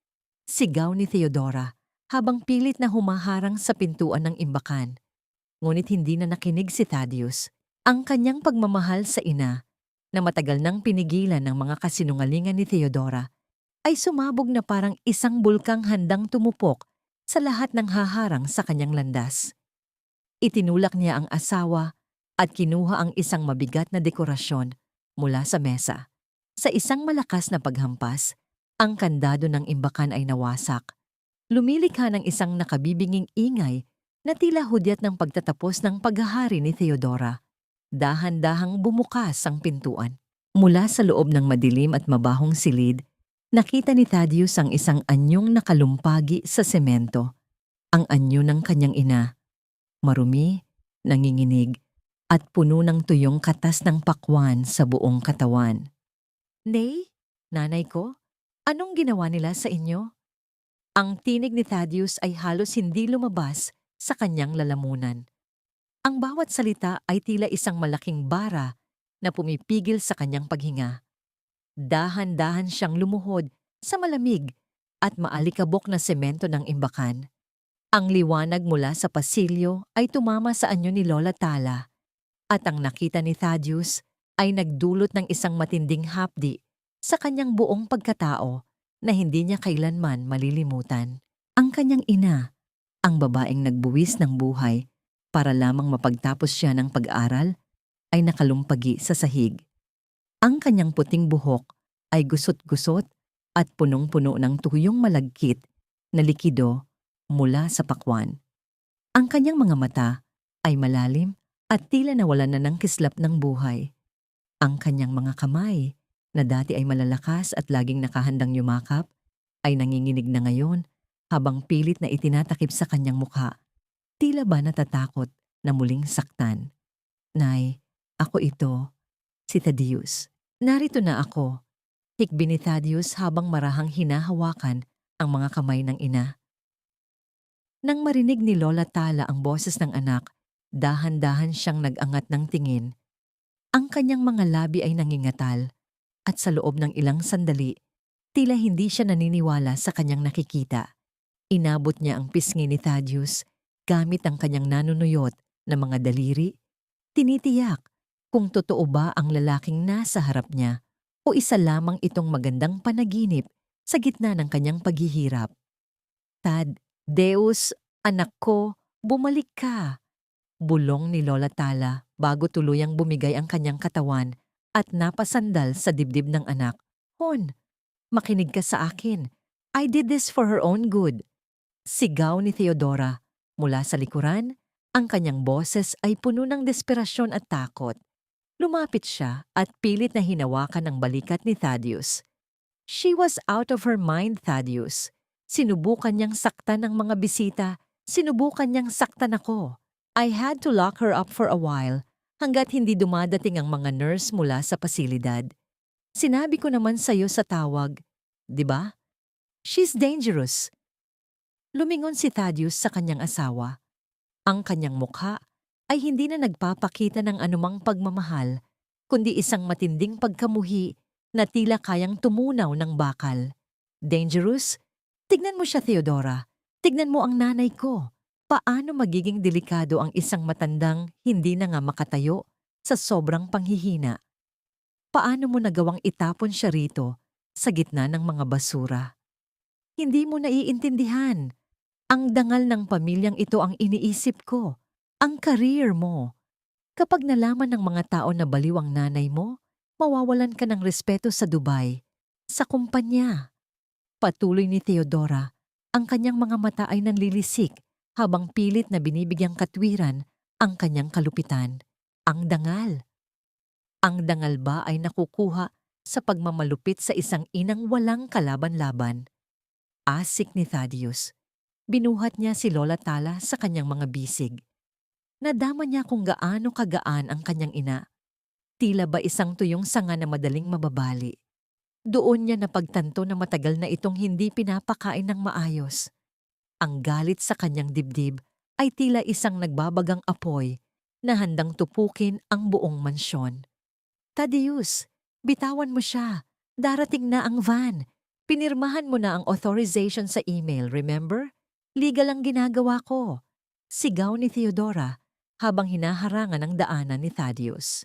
[SPEAKER 1] Sigaw ni Theodora habang pilit na humaharang sa pintuan ng imbakan. Ngunit hindi na nakinig si Thaddeus. Ang kanyang pagmamahal sa ina, na matagal nang pinigilan ng mga kasinungalingan ni Theodora, ay sumabog na parang isang bulkang handang tumupok sa lahat ng haharang sa kanyang landas. Itinulak niya ang asawa at kinuha ang isang mabigat na dekorasyon mula sa mesa. Sa isang malakas na paghampas, ang kandado ng imbakan ay nawasak. Lumilikha ng isang nakabibinging ingay na tila hudyat ng pagtatapos ng paghahari ni Theodora. Dahan-dahang bumukas ang pintuan. Mula sa loob ng madilim at mabahong silid, nakita ni Thaddeus ang isang anyong nakalumpagi sa semento. Ang anyo ng kanyang ina, marumi, nanginginig, at puno ng tuyong katas ng pakwan sa buong katawan. "Nay, nanay ko, anong ginawa nila sa inyo?" Ang tinig ni Thaddeus ay halos hindi lumabas sa kanyang lalamunan. Ang bawat salita ay tila isang malaking bara na pumipigil sa kanyang paghinga. Dahan-dahan siyang lumuhod sa malamig at maalikabok na semento ng imbakan. Ang liwanag mula sa pasilyo ay tumama sa anyo ni Lola Tala at ang nakita ni Thaddeus ay nagdulot ng isang matinding hapdi sa kanyang buong pagkatao na hindi niya kailanman malilimutan. Ang kanyang ina, ang babaeng nagbuwis ng buhay para lamang mapagtapos siya ng pag-aaral, ay nakalumpagi sa sahig. Ang kanyang puting buhok ay gusot-gusot at punong-puno ng tuyong malagkit na likido mula sa pakwan. Ang kanyang mga mata ay malalim at tila nawalan na ng kislap ng buhay. Ang kanyang mga kamay, na dati ay malalakas at laging nakahandang yumakap, ay nanginginig na ngayon habang pilit na itinatakip sa kanyang mukha. Tila ba natatakot na muling saktan? "Nay, ako ito, si Thaddeus. Narito na ako," hikbi ni Thaddeus habang marahang hinahawakan ang mga kamay ng ina. Nang marinig ni Lola Tala ang boses ng anak, dahan-dahan siyang nag-angat ng tingin. Ang kanyang mga labi ay nangingatal at sa loob ng ilang sandali, tila hindi siya naniniwala sa kanyang nakikita. Inabot niya ang pisngi ni Thaddeus gamit ang kanyang nanunuyot na mga daliri. Tinitiyak kung totoo ba ang lalaking nasa harap niya o isa lamang itong magandang panaginip sa gitna ng kanyang paghihirap. "Tad, Deus, anak ko, bumalik ka," bulong ni Lola Tala bago tuluyang bumigay ang kanyang katawan at napasandal sa dibdib ng anak. "Hon, makinig ka sa akin. I did this for her own good." Sigaw ni Theodora. Mula sa likuran, ang kanyang boses ay puno ng desperasyon at takot. Lumapit siya at pilit na hinawakan ang balikat ni Thaddeus. "She was out of her mind, Thaddeus. Sinubukan niyang saktan ng mga bisita. Sinubukan niyang saktan ako. I had to lock her up for a while hanggat hindi dumadating ang mga nurse mula sa pasilidad. Sinabi ko naman sa'yo sa tawag, di ba? She's dangerous." Lumingon si Thaddeus sa kanyang asawa. Ang kanyang mukha ay hindi na nagpapakita ng anumang pagmamahal, kundi isang matinding pagkamuhi na tila kayang tumunaw ng bakal. "Dangerous? Tignan mo siya, Theodora. Tignan mo ang nanay ko. Paano magiging delikado ang isang matandang hindi na nga makatayo sa sobrang panghihina? Paano mo nagawang itapon siya rito sa gitna ng mga basura? Hindi mo naiintindihan. Ang dangal ng pamilyang ito ang iniisip ko, ang career mo. Kapag nalaman ng mga tao na baliw ang nanay mo, mawawalan ka ng respeto sa Dubai, sa kumpanya." Patuloy ni Theodora, ang kanyang mga mata ay nanlilisik habang pilit na binibigyang katwiran ang kanyang kalupitan. Ang dangal. Ang dangal ba ay nakukuha sa pagmamalupit sa isang inang walang kalaban-laban? Asik ni Thaddeus. Binuhat niya si Lola Tala sa kanyang mga bisig. Nadama niya kung gaano kagaan ang kanyang ina. Tila ba isang tuyong sanga na madaling mababali. Doon niya napagtanto na matagal na itong hindi pinapakain ng maayos. Ang galit sa kanyang dibdib ay tila isang nagbabagang apoy na handang tupukin ang buong mansyon. "Thaddeus, bitawan mo siya. Darating na ang van. Pinirmahan mo na ang authorization sa email, remember? Legal ang ginagawa ko. Sigaw ni Theodora habang hinaharangan ang daanan ni Thaddeus.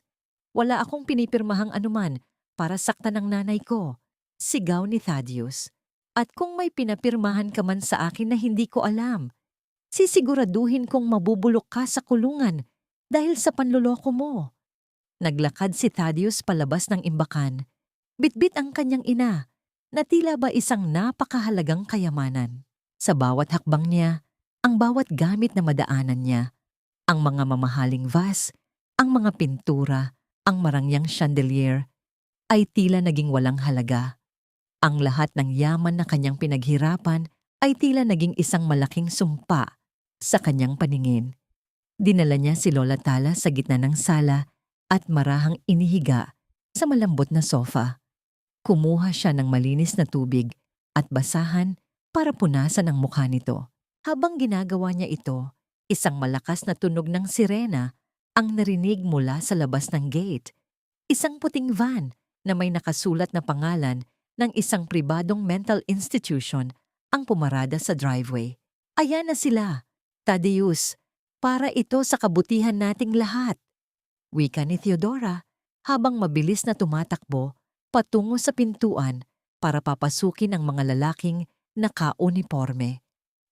[SPEAKER 1] Wala akong pinipirmahang anuman para saktan ng nanay ko. Sigaw ni Thaddeus. At kung may pinapirmahan ka man sa akin na hindi ko alam, sisiguraduhin kong mabubulok ka sa kulungan dahil sa panloloko mo. Naglakad si Thaddeus palabas ng imbakan. Bitbit ang kanyang ina na tila ba isang napakahalagang kayamanan. Sa bawat hakbang niya, ang bawat gamit na madaanan niya, ang mga mamahaling vase, ang mga pintura, ang marangyang chandelier, ay tila naging walang halaga. Ang lahat ng yaman na kanyang pinaghirapan ay tila naging isang malaking sumpa sa kanyang paningin. Dinala niya si Lola Tala sa gitna ng sala at marahang inihiga sa malambot na sofa. Kumuha siya ng malinis na tubig at basahan para punasan ang mukha nito. Habang ginagawa niya ito, isang malakas na tunog ng sirena ang narinig mula sa labas ng gate. Isang puting van na may nakasulat na pangalan ng isang pribadong mental institution ang pumarada sa driveway. Ayan na sila, Thaddeus, para ito sa kabutihan nating lahat. Wika ni Theodora habang mabilis na tumatakbo patungo sa pintuan para papasukin ang mga lalaking naka-uniforme.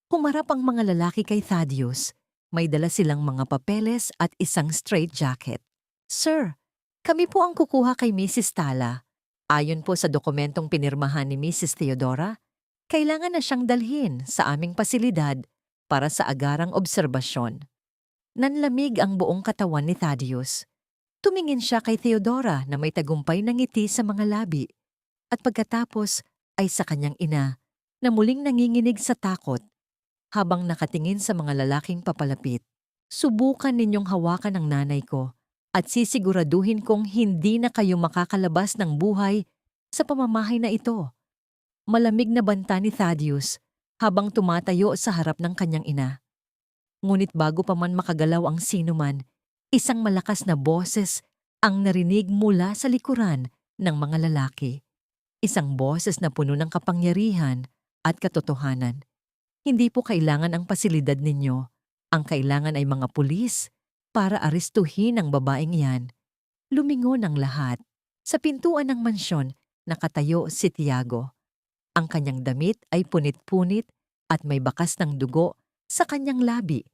[SPEAKER 1] Humarap ang mga lalaki kay Thaddeus. May dala silang mga papeles at isang straitjacket. Sir, kami po ang kukuha kay Mrs. Tala. Ayon po sa dokumentong pinirmahan ni Mrs. Theodora, kailangan na siyang dalhin sa aming pasilidad para sa agarang obserbasyon. Nanlamig ang buong katawan ni Thaddeus. Tumingin siya kay Theodora na may tagumpay na ngiti sa mga labi at pagkatapos ay sa kanyang ina na muling nanginginig sa takot habang nakatingin sa mga lalaking papalapit. Subukan ninyong hawakan ang nanay ko at sisiguraduhin kong hindi na kayo makakalabas ng buhay sa pamamahay na ito. Malamig na banta ni Thaddeus habang tumatayo sa harap ng kanyang ina. Ngunit bago pa man makagalaw ang sinuman, isang malakas na boses ang narinig mula sa likuran ng mga lalaki. Isang boses na puno ng kapangyarihan at katotohanan. Hindi po kailangan ang pasilidad ninyo. Ang kailangan ay mga pulis para arestuhin ang babaeng yan. Lumingon ang lahat. Sa pintuan ng mansyon, nakatayo si Tiago. Ang kanyang damit ay punit-punit at may bakas ng dugo sa kanyang labi.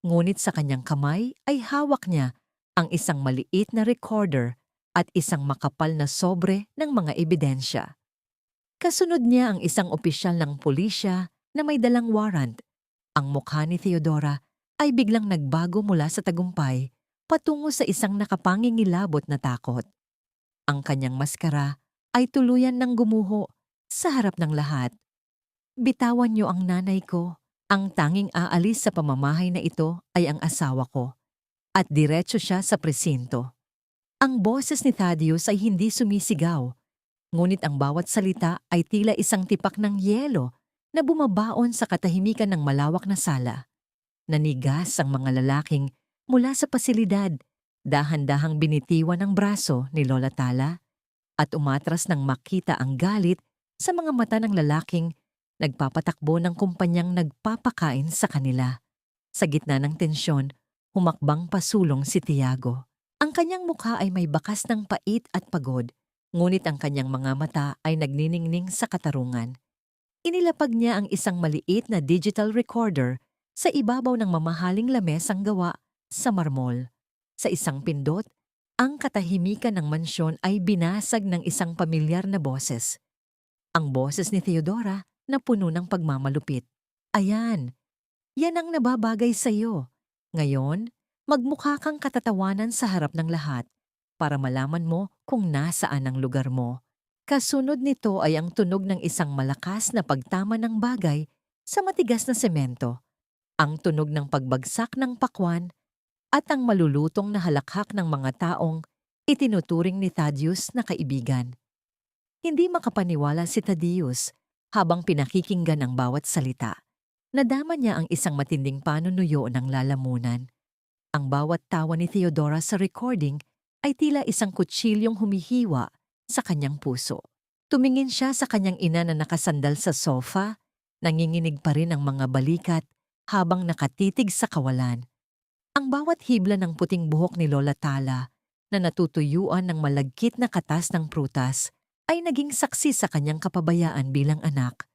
[SPEAKER 1] Ngunit sa kanyang kamay ay hawak niya ang isang maliit na recorder at isang makapal na sobre ng mga ebidensya. Kasunod niya ang isang opisyal ng pulisya na may dalang warrant. Ang mukha ni Theodora ay biglang nagbago mula sa tagumpay patungo sa isang nakapangingilabot na takot. Ang kanyang maskara ay tuluyan ng gumuho sa harap ng lahat. Bitawan niyo ang nanay ko. Ang tanging aalis sa pamamahay na ito ay ang asawa ko. At diretso siya sa presinto. Ang boses ni Thaddeus ay hindi sumisigaw. Ngunit ang bawat salita ay tila isang tipak ng yelo na bumabaon sa katahimikan ng malawak na sala. Nanigas ang mga lalaking mula sa pasilidad, dahan-dahang binitiwan ang braso ni Lola Tala at umatras nang makita ang galit sa mga mata ng lalaking nagpapatakbo ng kumpanyang nagpapakain sa kanila. Sa gitna ng tensyon, humakbang pasulong si Tiago. Ang kanyang mukha ay may bakas ng pait at pagod, ngunit ang kanyang mga mata ay nagniningning sa katarungan. Inilapag niya ang isang maliit na digital recorder sa ibabaw ng mamahaling lamesang gawa sa marmol. Sa isang pindot, ang katahimikan ng mansyon ay binasag ng isang pamilyar na boses. Ang boses ni Theodora na puno ng pagmamalupit. Ayan, yan ang nababagay sa iyo. Ngayon, magmukha kang katatawanan sa harap ng lahat para malaman mo kung nasaan ang lugar mo. Kasunod nito ay ang tunog ng isang malakas na pagtama ng bagay sa matigas na semento, ang tunog ng pagbagsak ng pakwan at ang malulutong na halakhak ng mga taong itinuturing ni Thaddeus na kaibigan. Hindi makapaniwala si Thaddeus habang pinakikinggan ang bawat salita. Nadama niya ang isang matinding panunuyo ng lalamunan. Ang bawat tawa ni Theodora sa recording ay tila isang kutsilyong humihiwa sa kanyang puso. Tumingin siya sa kanyang ina na nakasandal sa sofa, nanginginig pa rin ang mga balikat habang nakatitig sa kawalan. Ang bawat hibla ng puting buhok ni Lola Tala na natutuyuan ng malagkit na katas ng prutas ay naging saksi sa kanyang kapabayaan bilang anak.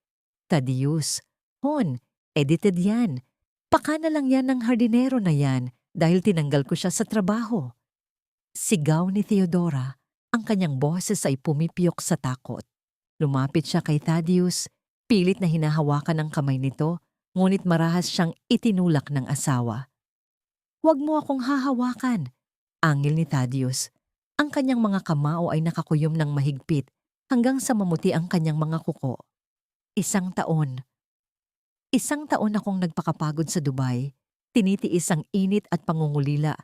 [SPEAKER 1] Thaddeus, Hon, edited yan. Paka na lang yan ng hardinero na yan dahil tinanggal ko siya sa trabaho. Sigaw ni Theodora, ang kanyang boses ay pumipiyok sa takot. Lumapit siya kay Thaddeus, pilit na hinahawakan ang kamay nito, ngunit marahas siyang itinulak ng asawa. "Huwag mo akong hahawakan," angil ni Thaddeus. Ang kanyang mga kamao ay nakakuyom ng mahigpit hanggang sa mamuti ang kanyang mga kuko. Isang taon akong nagpakapagod sa Dubai, tinitiis ang init at pangungulila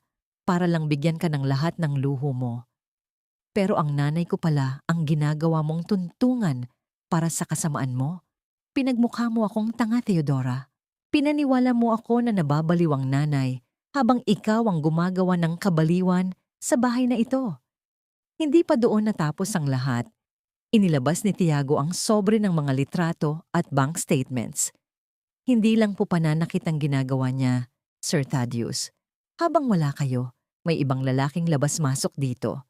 [SPEAKER 1] para lang bigyan ka ng lahat ng luho mo. Pero ang nanay ko pala ang ginagawa mong tuntungan para sa kasamaan mo. Pinagmukha mo akong tanga, Theodora. Pinaniwala mo ako na nababaliw ang nanay habang ikaw ang gumagawa ng kabaliwan sa bahay na ito. Hindi pa doon natapos ang lahat. Inilabas ni Tiago ang sobre ng mga litrato at bank statements. Hindi lang po pananakit ang ginagawa niya, Sir Thaddeus. Habang wala kayo, may ibang lalaking labas-masok dito.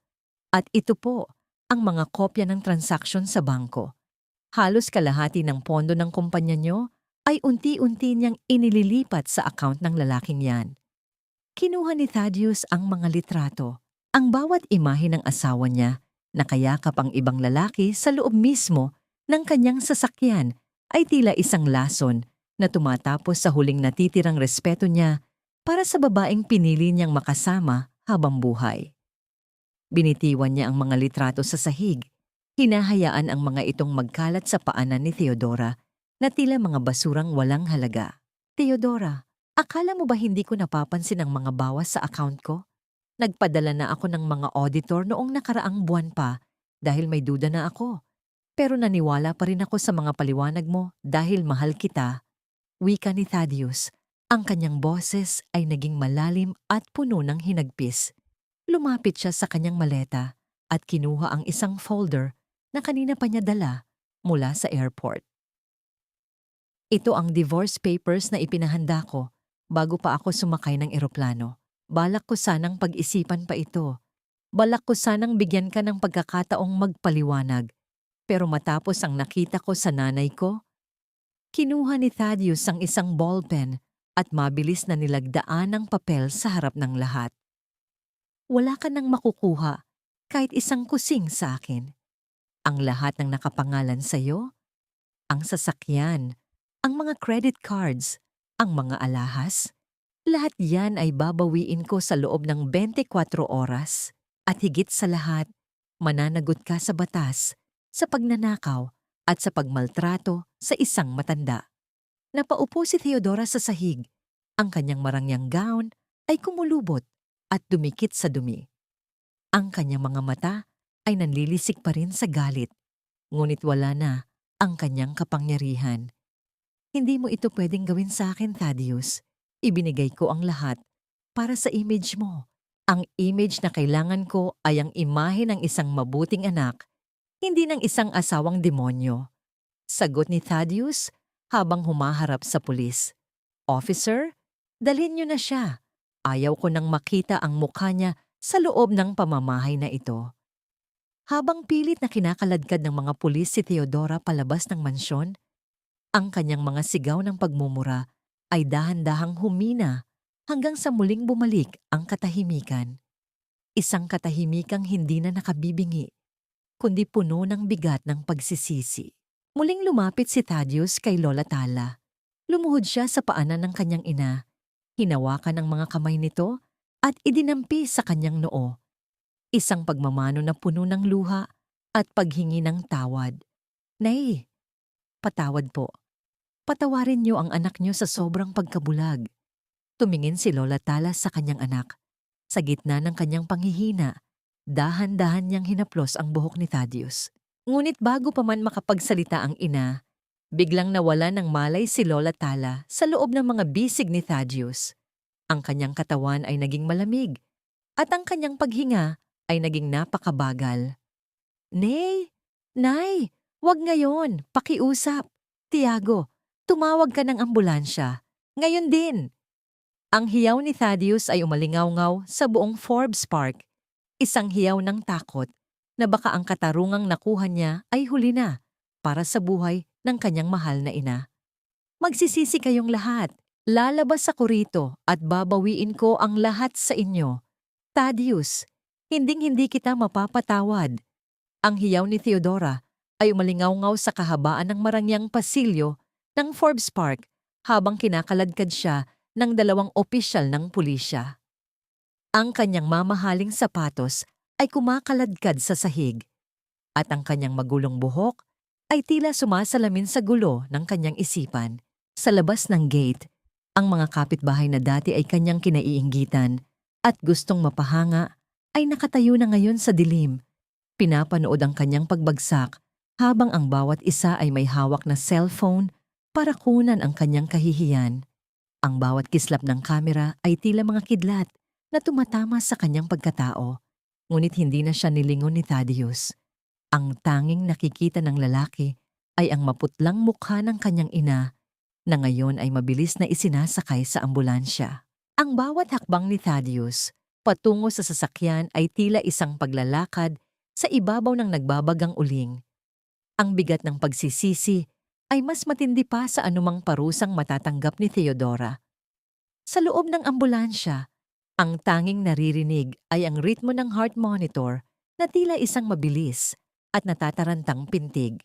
[SPEAKER 1] At ito po ang mga kopya ng transaksyon sa bangko. Halos kalahati ng pondo ng kumpanya nyo ay unti-unti niyang inililipat sa account ng lalaking yan. Kinuha ni Thaddeus ang mga litrato, ang bawat imahe ng asawa niya, nakayakap ang ibang lalaki sa loob mismo ng kanyang sasakyan ay tila isang lason na tumatapos sa huling natitirang respeto niya para sa babaeng pinili niyang makasama habang buhay. Binitiwan niya ang mga litrato sa sahig. Hinahayaan ang mga itong magkalat sa paanan ni Theodora na tila mga basurang walang halaga. "Theodora, akala mo ba hindi ko napapansin ang mga bawas sa account ko? Nagpadala na ako ng mga auditor noong nakaraang buwan pa dahil may duda na ako. Pero naniwala pa rin ako sa mga paliwanag mo dahil mahal kita." Wika ni Thaddeus. Ang kanyang boses ay naging malalim at puno ng hinagpis. Lumapit siya sa kanyang maleta at kinuha ang isang folder na kanina pa niya dala mula sa airport. "Ito ang divorce papers na ipinahanda ko bago pa ako sumakay ng eroplano. Balak ko sanang pag-isipan pa ito. Balak ko sanang bigyan ka ng pagkakataong magpaliwanag. Pero matapos ang nakita ko sa nanay ko." Kinuha ni Thaddeus ang isang ballpen at mabilis na nilagdaan ang papel sa harap ng lahat. "Wala ka nang makukuha kahit isang kusing sa akin. Ang lahat ng nakapangalan sa'yo, ang sasakyan, ang mga credit cards, ang mga alahas, lahat yan ay babawiin ko sa loob ng 24 oras. At higit sa lahat, mananagot ka sa batas, sa pagnanakaw at sa pagmaltrato sa isang matanda." Napaupo si Theodora sa sahig. Ang kanyang marangyang gown ay kumulubot at dumikit sa dumi. Ang kanyang mga mata ay nanlilisik pa rin sa galit, ngunit wala na ang kanyang kapangyarihan. "Hindi mo ito pwedeng gawin sa akin, Thaddeus. Ibinigay ko ang lahat para sa image mo. Ang image na kailangan ko ay ang imahe ng isang mabuting anak, hindi ng isang asawang demonyo." Sagot ni Thaddeus habang humaharap sa pulis. "Officer, dalhin niyo na siya. Ayaw ko nang makita ang mukha niya sa loob ng pamamahay na ito." Habang pilit na kinakaladkad ng mga pulis si Theodora palabas ng mansyon, ang kanyang mga sigaw ng pagmumura ay dahan-dahang humina hanggang sa muling bumalik ang katahimikan. Isang katahimikang hindi na nakabibingi, kundi puno ng bigat ng pagsisisi. Muling lumapit si Thaddeus kay Lola Tala. Lumuhod siya sa paanan ng kanyang ina. Hinawakan ang mga kamay nito at idinampi sa kanyang noo. Isang pagmamano na puno ng luha at paghingi ng tawad. "Nay, patawad po. Patawarin niyo ang anak niyo sa sobrang pagkabulag." Tumingin si Lola Tala sa kanyang anak. Sa gitna ng kanyang panghihina, dahan-dahan niyang hinaplos ang buhok ni Thaddeus. Ngunit bago pa man makapagsalita ang ina, biglang nawala ng malay si Lola Tala sa loob ng mga bisig ni Thaddeus. Ang kanyang katawan ay naging malamig at ang kanyang paghinga ay naging napakabagal. "Nay! Nay! Wag ngayon, pakiusap. Tiago, tumawag ka ng ambulansya. Ngayon din. Ang hiyaw ni Thaddeus ay umalingaw-ngaw sa buong Forbes Park. Isang hiyaw ng takot na baka ang katarungang nakuha niya ay huli na para sa buhay ng kanyang mahal na ina. Magsisisi kayong lahat. Lalabas ako rito at babawiin ko ang lahat sa inyo. Thaddeus, hinding-hindi kita mapapatawad. Ang hiyaw ni Theodora ay umalingaw-ngaw sa kahabaan ng marangyang pasilyo ng Forbes Park habang kinakaladkad siya ng dalawang opisyal ng pulisya. Ang kanyang mamahaling sapatos ay kumakaladkad sa sahig at ang kanyang magulong buhok ay tila sumasalamin sa gulo ng kanyang isipan. Sa labas ng gate, ang mga kapitbahay na dati ay kanyang kinaiinggitan at gustong mapahanga ay nakatayo na ngayon sa dilim. Pinapanood ang kanyang pagbagsak habang ang bawat isa ay may hawak na cellphone para kunan ang kanyang kahihiyan. Ang bawat kislap ng kamera ay tila mga kidlat na tumatama sa kanyang pagkatao. Ngunit hindi na siya nilingon ni Thaddeus. Ang tanging nakikita ng lalaki ay ang maputlang mukha ng kanyang ina na ngayon ay mabilis na isinasakay sa ambulansya. Ang bawat hakbang ni Thaddeus patungo sa sasakyan ay tila isang paglalakad sa ibabaw ng nagbabagang uling. Ang bigat ng pagsisisi ay mas matindi pa sa anumang parusang matatanggap ni Theodora. Sa loob ng ambulansya, ang tanging naririnig ay ang ritmo ng heart monitor na tila isang mabilis at natatarantang pintig.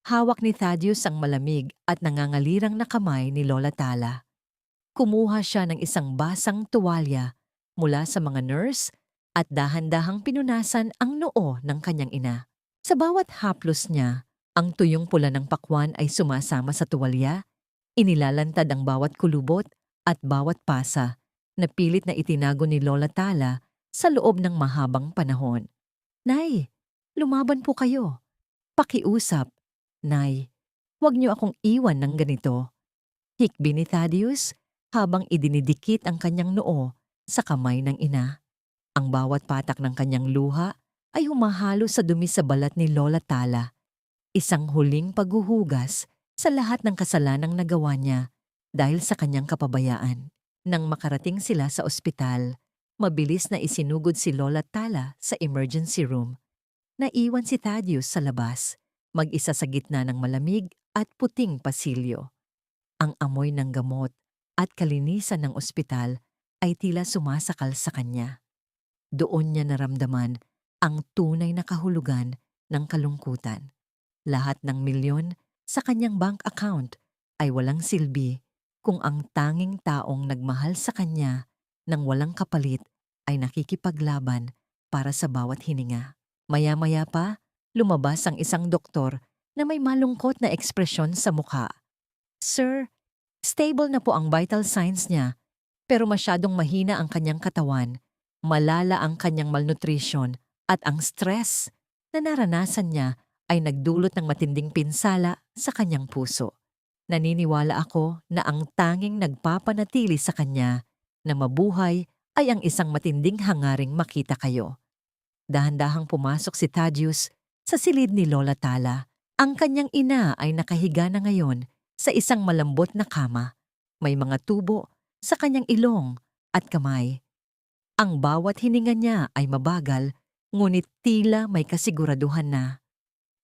[SPEAKER 1] Hawak ni Thaddeus ang malamig at nangangalirang na kamay ni Lola Tala. Kumuha siya ng isang basang tuwalya mula sa mga nurse at dahan-dahang pinunasan ang noo ng kanyang ina. Sa bawat haplos niya, ang tuyong pula ng pakwan ay sumasama sa tuwalya, inilalantad ang bawat kulubot at bawat pasa na pilit na itinago ni Lola Tala sa loob ng mahabang panahon. Nay, lumaban po kayo. Pakiusap. Nay, huwag niyo akong iwan ng ganito. Hikbi ni Thaddeus habang idinidikit ang kanyang noo sa kamay ng ina. Ang bawat patak ng kanyang luha ay humahalo sa dumi sa balat ni Lola Tala. Isang huling paghuhugas sa lahat ng kasalanang nagawa niya dahil sa kanyang kapabayaan. Nang makarating sila sa ospital, mabilis na isinugod si Lola Tala sa emergency room. Naiwan si Thaddeus sa labas, mag-isa sa gitna ng malamig at puting pasilyo. Ang amoy ng gamot at kalinisan ng ospital ay tila sumasakal sa kanya. Doon niya naramdaman ang tunay na kahulugan ng kalungkutan. Lahat ng milyon sa kanyang bank account ay walang silbi kung ang tanging taong nagmahal sa kanya nang walang kapalit ay nakikipaglaban para sa bawat hininga. Maya-maya pa, lumabas ang isang doktor na may malungkot na ekspresyon sa mukha. Sir, stable na po ang vital signs niya, pero masyadong mahina ang kanyang katawan, malala ang kanyang malnutrition at ang stress na naranasan niya ay nagdulot ng matinding pinsala sa kanyang puso. Naniniwala ako na ang tanging nagpapanatili sa kanya na mabuhay ay ang isang matinding hangaring makita kayo. Dahan-dahang pumasok si Thaddeus sa silid ni Lola Tala. Ang kanyang ina ay nakahiga na ngayon sa isang malambot na kama. May mga tubo sa kanyang ilong at kamay. Ang bawat hininga niya ay mabagal, ngunit tila may kasiguraduhan na.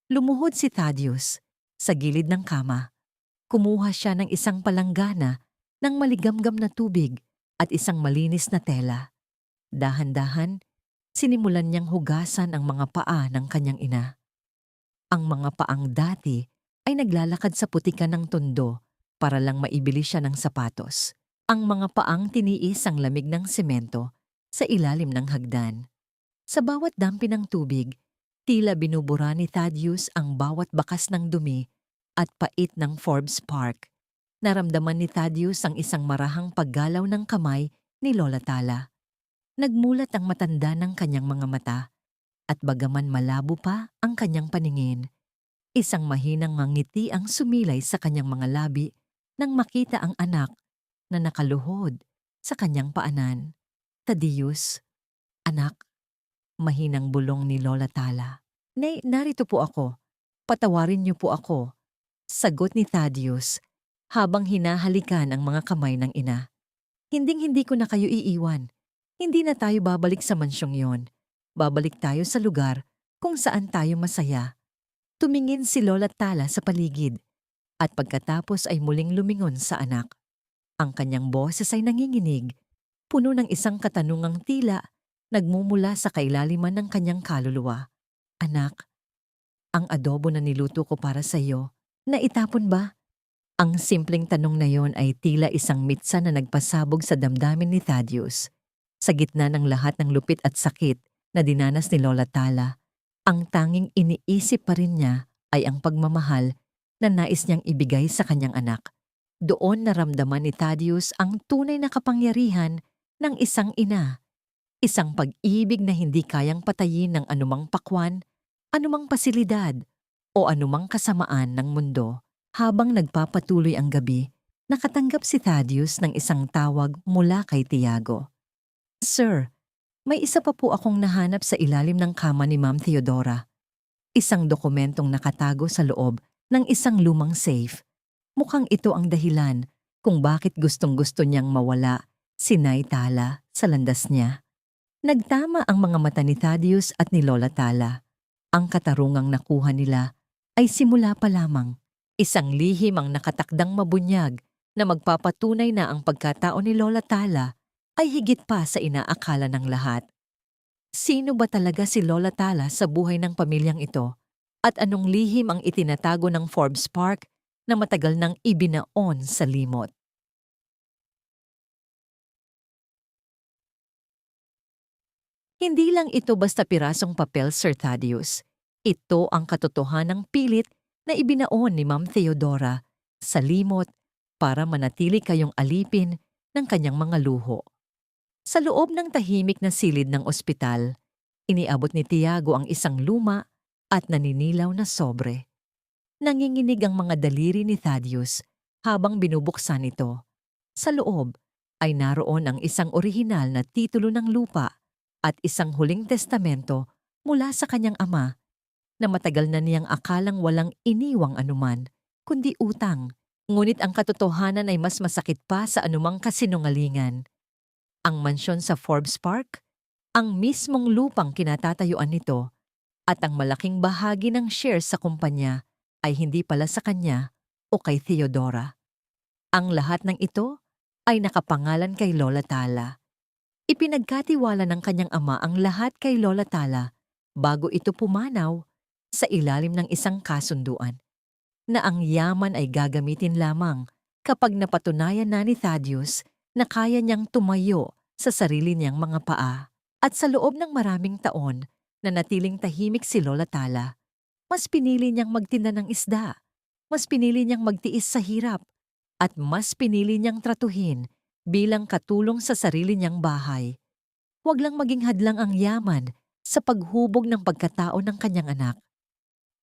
[SPEAKER 1] Lumuhod si Thaddeus sa gilid ng kama. Kumuha siya ng isang palanggana ng maligamgam na tubig at isang malinis na tela. Dahan-dahan, sinimulan niyang hugasan ang mga paa ng kanyang ina. Ang mga paang dati ay naglalakad sa putikan ng tondo para lang maibili siya ng sapatos. Ang mga paang tiniis ang lamig ng semento sa ilalim ng hagdan. Sa bawat dampi ng tubig, tila binubura ni Thaddeus ang bawat bakas ng dumi at pait ng Forbes Park. Naramdaman ni Thaddeus ang isang marahang paggalaw ng kamay ni Lola Tala. Nagmulat ang matanda ng kanyang mga mata at bagaman malabo pa ang kanyang paningin, isang mahinang ngiti ang sumilay sa kanyang mga labi nang makita ang anak na nakaluhod sa kanyang paanan. Thaddeus, anak, mahinang bulong ni Lola Tala. Nay, narito po ako. Patawarin niyo po ako, sagot ni Thaddeus habang hinahalikan ang mga kamay ng ina. Hinding-hindi ko na kayo iiwan. Hindi na tayo babalik sa mansyong yon. Babalik tayo sa lugar kung saan tayo masaya. Tumingin si Lola Tala sa paligid at pagkatapos ay muling lumingon sa anak. Ang kanyang boses ay nanginginig, puno ng isang katanungang tila nagmumula sa kailaliman ng kanyang kaluluwa. Anak, ang adobo na niluto ko para sa iyo, naitapon ba? Ang simpleng tanong na yon ay tila isang mitsa na nagpasabog sa damdamin ni Thaddeus. Sa gitna ng lahat ng lupit at sakit na dinanas ni Lola Tala, ang tanging iniisip pa rin niya ay ang pagmamahal na nais niyang ibigay sa kanyang anak. Doon naramdaman ni Thaddeus ang tunay na kapangyarihan ng isang ina. Isang pag-ibig na hindi kayang patayin ng anumang pakwan, anumang pasilidad, o anumang kasamaan ng mundo. Habang nagpapatuloy ang gabi, nakatanggap si Thaddeus ng isang tawag mula kay Tiago. Sir, may isa pa po akong nahanap sa ilalim ng kama ni Ma'am Theodora. Isang dokumentong nakatago sa loob ng isang lumang safe. Mukhang ito ang dahilan kung bakit gustong-gusto niyang mawala si Nay Tala sa landas niya. Nagtama ang mga mata ni Thaddeus at ni Lola Tala. Ang katarungang nakuha nila ay simula pa lamang. Isang lihim ang nakatakdang mabunyag na magpapatunay na ang pagkatao ni Lola Tala ay higit pa sa inaakala ng lahat. Sino ba talaga si Lola Tala sa buhay ng pamilyang ito? At anong lihim ang itinatago ng Forbes Park na matagal nang ibinaon sa limot? Hindi lang ito basta pirasong papel, Sir Thaddeus. Ito ang katotohanang pilit na ibinaon ni Ma'am Theodora sa limot para manatili kayong alipin ng kanyang mga luho. Sa loob ng tahimik na silid ng ospital, iniabot ni Tiago ang isang luma at naninilaw na sobre. Nanginginig ang mga daliri ni Thaddeus habang binubuksan ito. Sa loob ay naroon ang isang orihinal na titulo ng lupa at isang huling testamento mula sa kanyang ama na matagal na niyang akalang walang iniwang anuman, kundi utang. Ngunit ang katotohanan ay mas masakit pa sa anumang kasinungalingan. Ang mansyon sa Forbes Park, ang mismong lupang kinatatayuan nito, at ang malaking bahagi ng shares sa kumpanya ay hindi pala sa kanya o kay Theodora. Ang lahat ng ito ay nakapangalan kay Lola Tala. Ipinagkatiwala ng kanyang ama ang lahat kay Lola Tala bago ito pumanaw sa ilalim ng isang kasunduan na ang yaman ay gagamitin lamang kapag napatunayan na ni Thaddeus na kaya niyang tumayo sa sarili niyang mga paa. At sa loob ng maraming taon na natiling tahimik si Lola Tala, mas pinili niyang magtinda ng isda, mas pinili niyang magtiis sa hirap, at mas pinili niyang tratuhin bilang katulong sa sarili niyang bahay. Huwag lang maging hadlang ang yaman sa paghubog ng pagkatao ng kanyang anak.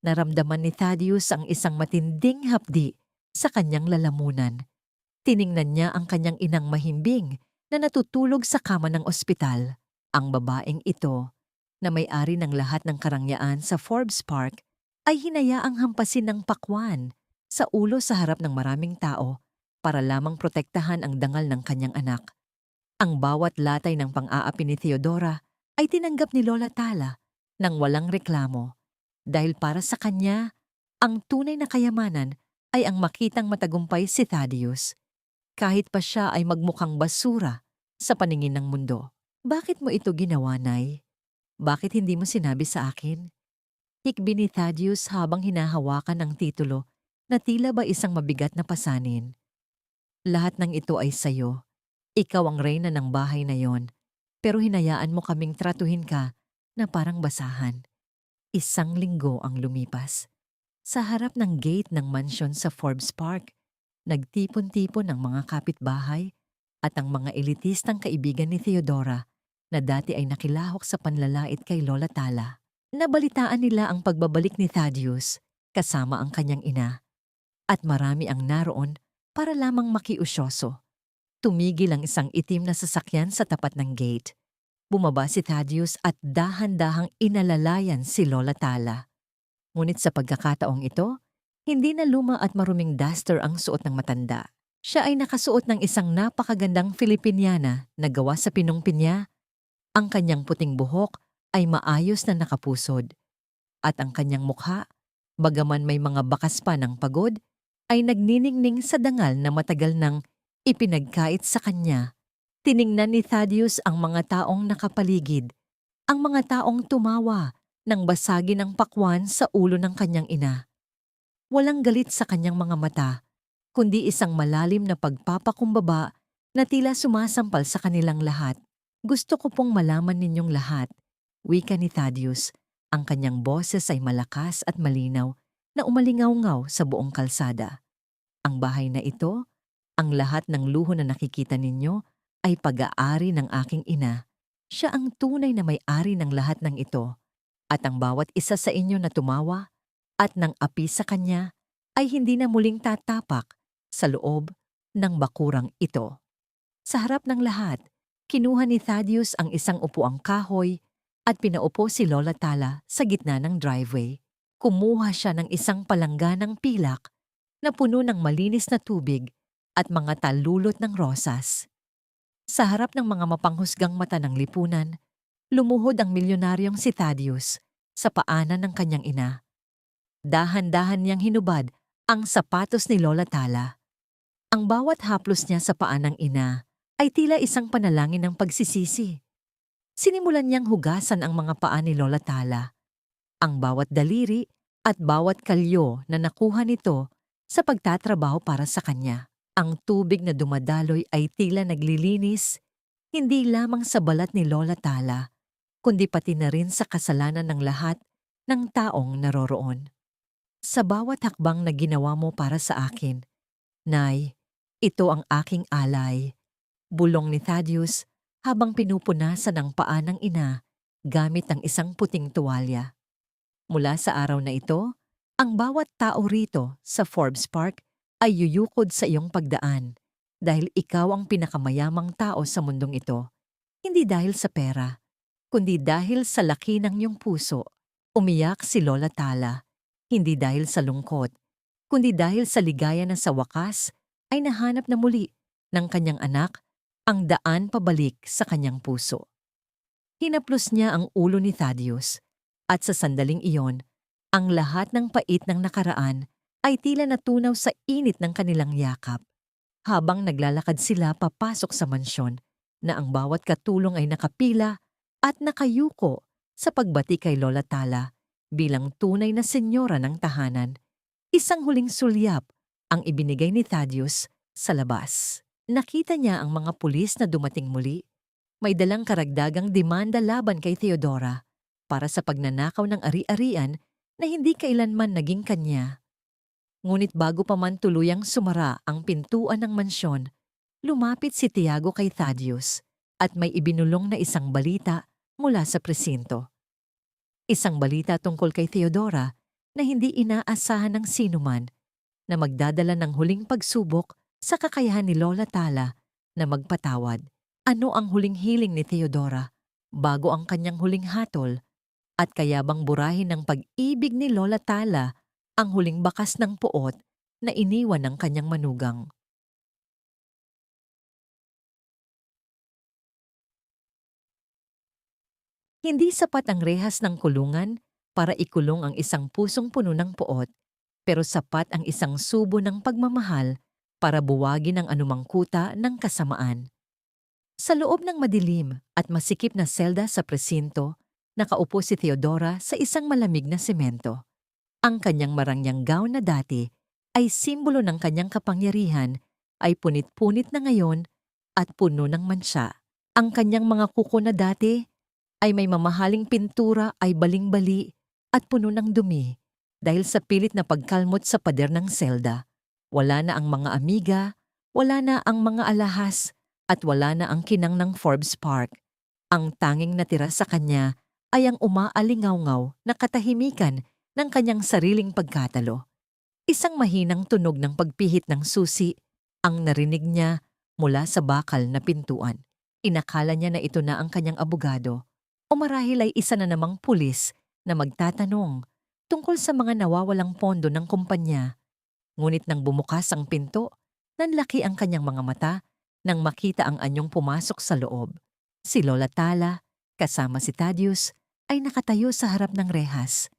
[SPEAKER 1] Naramdaman ni Thaddeus ang isang matinding hapdi sa kanyang lalamunan. Tiningnan niya ang kanyang inang mahimbing na natutulog sa kama ng ospital. Ang babaeng ito, na may-ari ng lahat ng karangyaan sa Forbes Park, ay hinayaang hampasin ng pakwan sa ulo sa harap ng maraming tao para lamang protektahan ang dangal ng kanyang anak. Ang bawat latay ng pang-aapi ni Theodora ay tinanggap ni Lola Tala nang walang reklamo. Dahil para sa kanya, ang tunay na kayamanan ay ang makitang matagumpay si Thaddeus. Kahit pa siya ay magmukhang basura sa paningin ng mundo. Bakit mo ito ginawa, Nay? Bakit hindi mo sinabi sa akin? Hikbi ni Thaddeus habang hinahawakan ang titulo na tila ba isang mabigat na pasanin. Lahat ng ito ay sayo. Ikaw ang reyna ng bahay na yon, pero hinayaan mo kaming tratuhin ka na parang basahan. Isang linggo ang lumipas. Sa harap ng gate ng mansyon sa Forbes Park, nagtipon-tipon ang mga kapitbahay at ang mga elitistang kaibigan ni Theodora na dati ay nakilahok sa panlalait kay Lola Tala. Nabalitaan nila ang pagbabalik ni Thaddeus kasama ang kanyang ina at marami ang naroon para lamang makiusyoso. Tumigil ang isang itim na sasakyan sa tapat ng gate. Bumaba si Thaddeus at dahan-dahang inalalayan si Lola Tala. Ngunit sa pagkakataong ito, hindi na luma at maruming duster ang suot ng matanda. Siya ay nakasuot ng isang napakagandang Filipiniana na gawa sa pinungpinya. Ang kanyang puting buhok ay maayos na nakapusod. At ang kanyang mukha, bagaman may mga bakas pa ng pagod, ay nagniningning sa dangal na matagal nang ipinagkait sa kanya. Tiningnan ni Thaddeus ang mga taong nakapaligid, ang mga taong tumawa nang basagin ang pakwan sa ulo ng kanyang ina. Walang galit sa kanyang mga mata, kundi isang malalim na pagpapakumbaba na tila sumasampal sa kanilang lahat. Gusto ko pong malaman ninyong lahat, wika ni Thaddeus. Ang kanyang boses ay malakas at malinaw na umalingaw-ngaw sa buong kalsada. Ang bahay na ito, ang lahat ng luho na nakikita ninyo, ay pag-aari ng aking ina. Siya ang tunay na may-ari ng lahat ng ito. At ang bawat isa sa inyo na tumawa at nang api sa kanya ay hindi na muling tatapak sa loob ng bakurang ito. Sa harap ng lahat, kinuha ni Thaddeus ang isang upuang kahoy at pinaupo si Lola Tala sa gitna ng driveway. Kumuha siya ng isang palangganang pilak na puno ng malinis na tubig at mga talulot ng rosas. Sa harap ng mga mapanghusgang mata ng lipunan, lumuhod ang milyonaryong si Thaddeus sa paanan ng kanyang ina. Dahan-dahan niyang hinubad ang sapatos ni Lola Tala. Ang bawat haplos niya sa paa ng ina ay tila isang panalangin ng pagsisisi. Sinimulan niyang hugasan ang mga paa ni Lola Tala. Ang bawat daliri at bawat kalyo na nakuha nito sa pagtatrabaho para sa kanya. Ang tubig na dumadaloy ay tila naglilinis, hindi lamang sa balat ni Lola Tala, kundi pati na rin sa kasalanan ng lahat ng taong naroroon. Sa bawat hakbang na ginawa mo para sa akin, Nay, ito ang aking alay. Bulong ni Thaddeus habang pinupunasan ang paa ng ina gamit ang isang puting tuwalya. Mula sa araw na ito, ang bawat tao rito sa Forbes Park ay yuyukod sa iyong pagdaan dahil ikaw ang pinakamayamang tao sa mundong ito. Hindi dahil sa pera, kundi dahil sa laki ng iyong puso. Umiyak si Lola Tala, hindi dahil sa lungkot, kundi dahil sa ligaya na sa wakas ay nahanap na muli ng kanyang anak ang daan pabalik sa kanyang puso. Hinaplos niya ang ulo ni Thaddeus at sa sandaling iyon, ang lahat ng pait ng nakaraan ay tila natunaw sa init ng kanilang yakap. Habang naglalakad sila papasok sa mansyon na ang bawat katulong ay nakapila at nakayuko sa pagbati kay Lola Tala bilang tunay na senyora ng tahanan, isang huling sulyap ang ibinigay ni Thaddeus sa labas. Nakita niya ang mga pulis na dumating muli. May dalang karagdagang demanda laban kay Theodora para sa pagnanakaw ng ari-arian na hindi kailanman naging kanya. Ngunit bago pa man tuluyang sumara ang pintuan ng mansyon, lumapit si Tiago kay Thaddeus at may ibinulong na isang balita mula sa presinto. Isang balita tungkol kay Theodora na hindi inaasahan ng sinuman na magdadala ng huling pagsubok sa kakayahan ni Lola Tala na magpatawad. Ano ang huling hiling ni Theodora bago ang kanyang huling hatol at kaya bang burahin ng pag-ibig ni Lola Tala ang huling bakas ng puot na iniwan ng kanyang manugang? Hindi sapat ang rehas ng kulungan para ikulong ang isang pusong puno ng puot, pero sapat ang isang subo ng pagmamahal para buwagin ang anumang kuta ng kasamaan. Sa loob ng madilim at masikip na selda sa presinto, nakaupo si Theodora sa isang malamig na semento. Ang kanyang marangyang gown na dati ay simbolo ng kanyang kapangyarihan ay punit-punit na ngayon at puno ng mansya. Ang kanyang mga kuko na dati ay may mamahaling pintura ay baling-bali at puno ng dumi dahil sa pilit na pagkalmot sa pader ng selda. Wala na ang mga amiga, wala na ang mga alahas, at wala na ang kinang ng Forbes Park. Ang tanging natira sa kanya ay ang umaalingaw-ngaw na katahimikan ng kanyang sariling pagkatalo. Isang mahinang tunog ng pagpihit ng susi ang narinig niya mula sa bakal na pintuan. Inakala niya na ito na ang kanyang abogado o marahil ay isa na namang pulis na magtatanong, tungkol sa mga nawawalang pondo ng kumpanya. Ngunit nang bumukas ang pinto, nanlaki ang kanyang mga mata nang makita ang anyong pumasok sa loob. Si Lola Tala, kasama si Thaddeus, ay nakatayo sa harap ng rehas.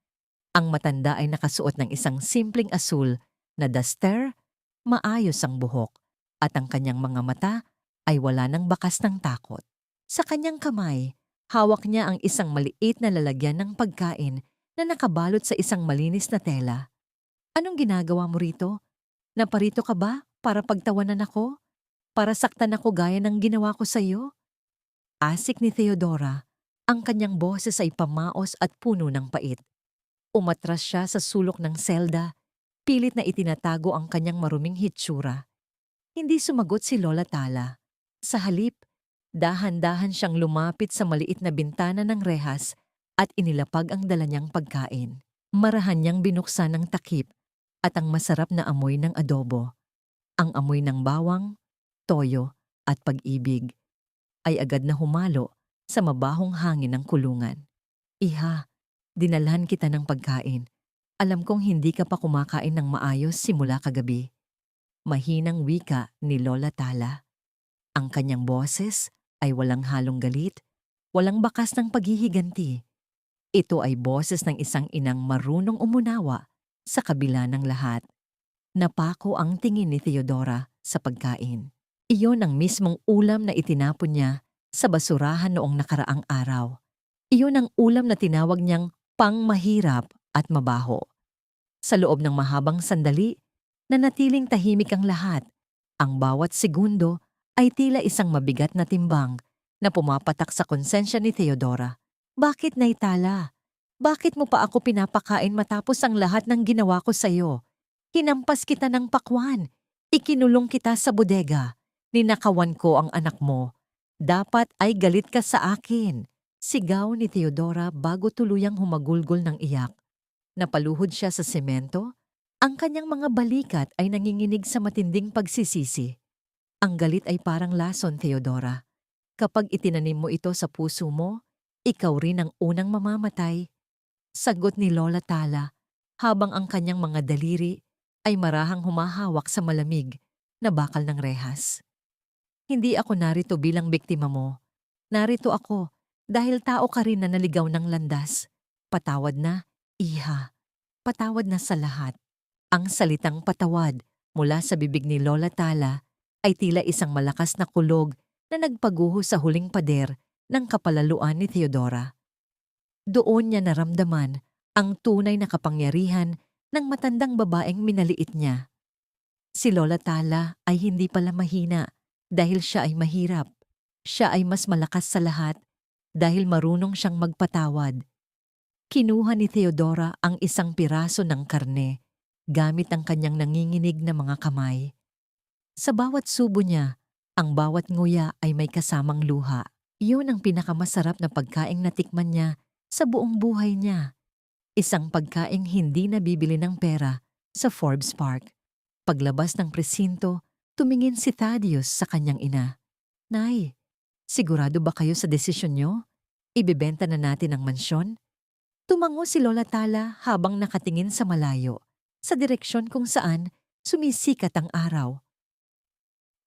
[SPEAKER 1] Ang matanda ay nakasuot ng isang simpleng asul na duster, maayos ang buhok, at ang kanyang mga mata ay wala ng bakas ng takot. Sa kanyang kamay, hawak niya ang isang maliit na lalagyan ng pagkain na nakabalot sa isang malinis na tela. Anong ginagawa mo rito? Naparito ka ba para pagtawanan ako? Para saktan ako gaya ng ginawa ko sa iyo? Asik ni Theodora, ang kanyang boses ay pamaos at puno ng pait. Umatras siya sa sulok ng selda, pilit na itinatago ang kanyang maruming hitsura. Hindi sumagot si Lola Tala. Sa halip, dahan-dahan siyang lumapit sa maliit na bintana ng rehas at inilapag ang dala niyang pagkain. Marahan niyang binuksan ang takip at ang masarap na amoy ng adobo. Ang amoy ng bawang, toyo at pag-ibig ay agad na humalo sa mabahong hangin ng kulungan. Iha, dinalhan kita ng pagkain. Alam kong hindi ka pa kumakain ng maayos simula kagabi. Mahinang wika ni Lola Tala. Ang kanyang boses ay walang halong galit, walang bakas ng paghihiganti. Ito ay boses ng isang inang marunong umunawa sa kabila ng lahat. Napako ang tingin ni Theodora sa pagkain. Iyon ang mismong ulam na itinapon niya sa basurahan noong nakaraang araw. Iyon ang ulam na tinawag niyang pangmahirap at mabaho. Sa loob ng mahabang sandali, nanatiling tahimik ang lahat. Ang bawat segundo ay tila isang mabigat na timbang na pumapatak sa konsensya ni Theodora. Bakit, Naitala? Bakit mo pa ako pinapakain matapos ang lahat ng ginawa ko sa'yo? Hinampas kita ng pakwan. Ikinulong kita sa bodega. Ninakawan ko ang anak mo. Dapat ay galit ka sa akin. Sigaw ni Theodora bago tuluyang humagulgol ng iyak. Napaluhod siya sa semento. Ang kanyang mga balikat ay nanginginig sa matinding pagsisisi. Ang galit ay parang lason, Theodora. Kapag itinanim mo ito sa puso mo, ikaw rin ang unang mamamatay. Sagot ni Lola Tala habang ang kanyang mga daliri ay marahang humahawak sa malamig na bakal ng rehas. Hindi ako narito bilang biktima mo. Narito ako dahil tao ka rin na naligaw ng landas. Patawad na, iha. Patawad na sa lahat. Ang salitang patawad mula sa bibig ni Lola Tala ay tila isang malakas na kulog na nagpaguho sa huling pader ng kapalaluan ni Theodora. Doon niya naramdaman ang tunay na kapangyarihan ng matandang babaeng minaliit niya. Si Lola Tala ay hindi pala mahina dahil siya ay mahirap. Siya ay mas malakas sa lahat dahil marunong siyang magpatawad. Kinuha ni Theodora ang isang piraso ng karne gamit ang kanyang nanginginig na mga kamay. Sa bawat subo niya, ang bawat nguya ay may kasamang luha. Iyon ang pinakamasarap na pagkaing natikman niya sa buong buhay niya. Isang pagkaing hindi nabibili ng pera sa Forbes Park. Paglabas ng presinto, tumingin si Thaddeus sa kanyang ina. Nay, sigurado ba kayo sa desisyon niyo? Ibebenta na natin ang mansyon? Tumango si Lola Tala habang nakatingin sa malayo, sa direksyon kung saan sumisikat ang araw.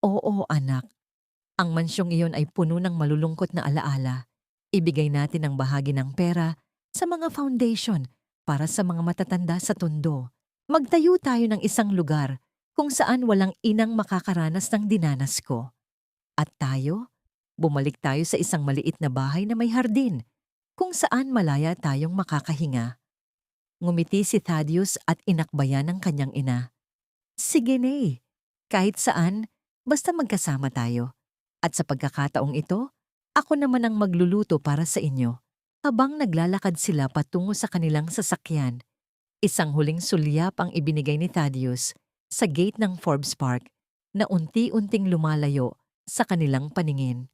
[SPEAKER 1] Oo, anak. Ang mansyong iyon ay puno ng malulungkot na alaala. Ibigay natin ang bahagi ng pera sa mga foundation para sa mga matatanda sa Tondo. Magtayo tayo ng isang lugar kung saan walang inang makakaranas ng dinanas ko. At tayo, bumalik tayo sa isang maliit na bahay na may hardin, kung saan malaya tayong makakahinga. Ngumiti si Thaddeus at inakbayan ang kanyang ina. Sige, Nay. Kahit saan, basta magkasama tayo. At sa pagkakataong ito, ako naman ang magluluto para sa inyo. Habang naglalakad sila patungo sa kanilang sasakyan, isang huling sulyap ang ibinigay ni Thaddeus sa gate ng Forbes Park na unti-unting lumalayo sa kanilang paningin.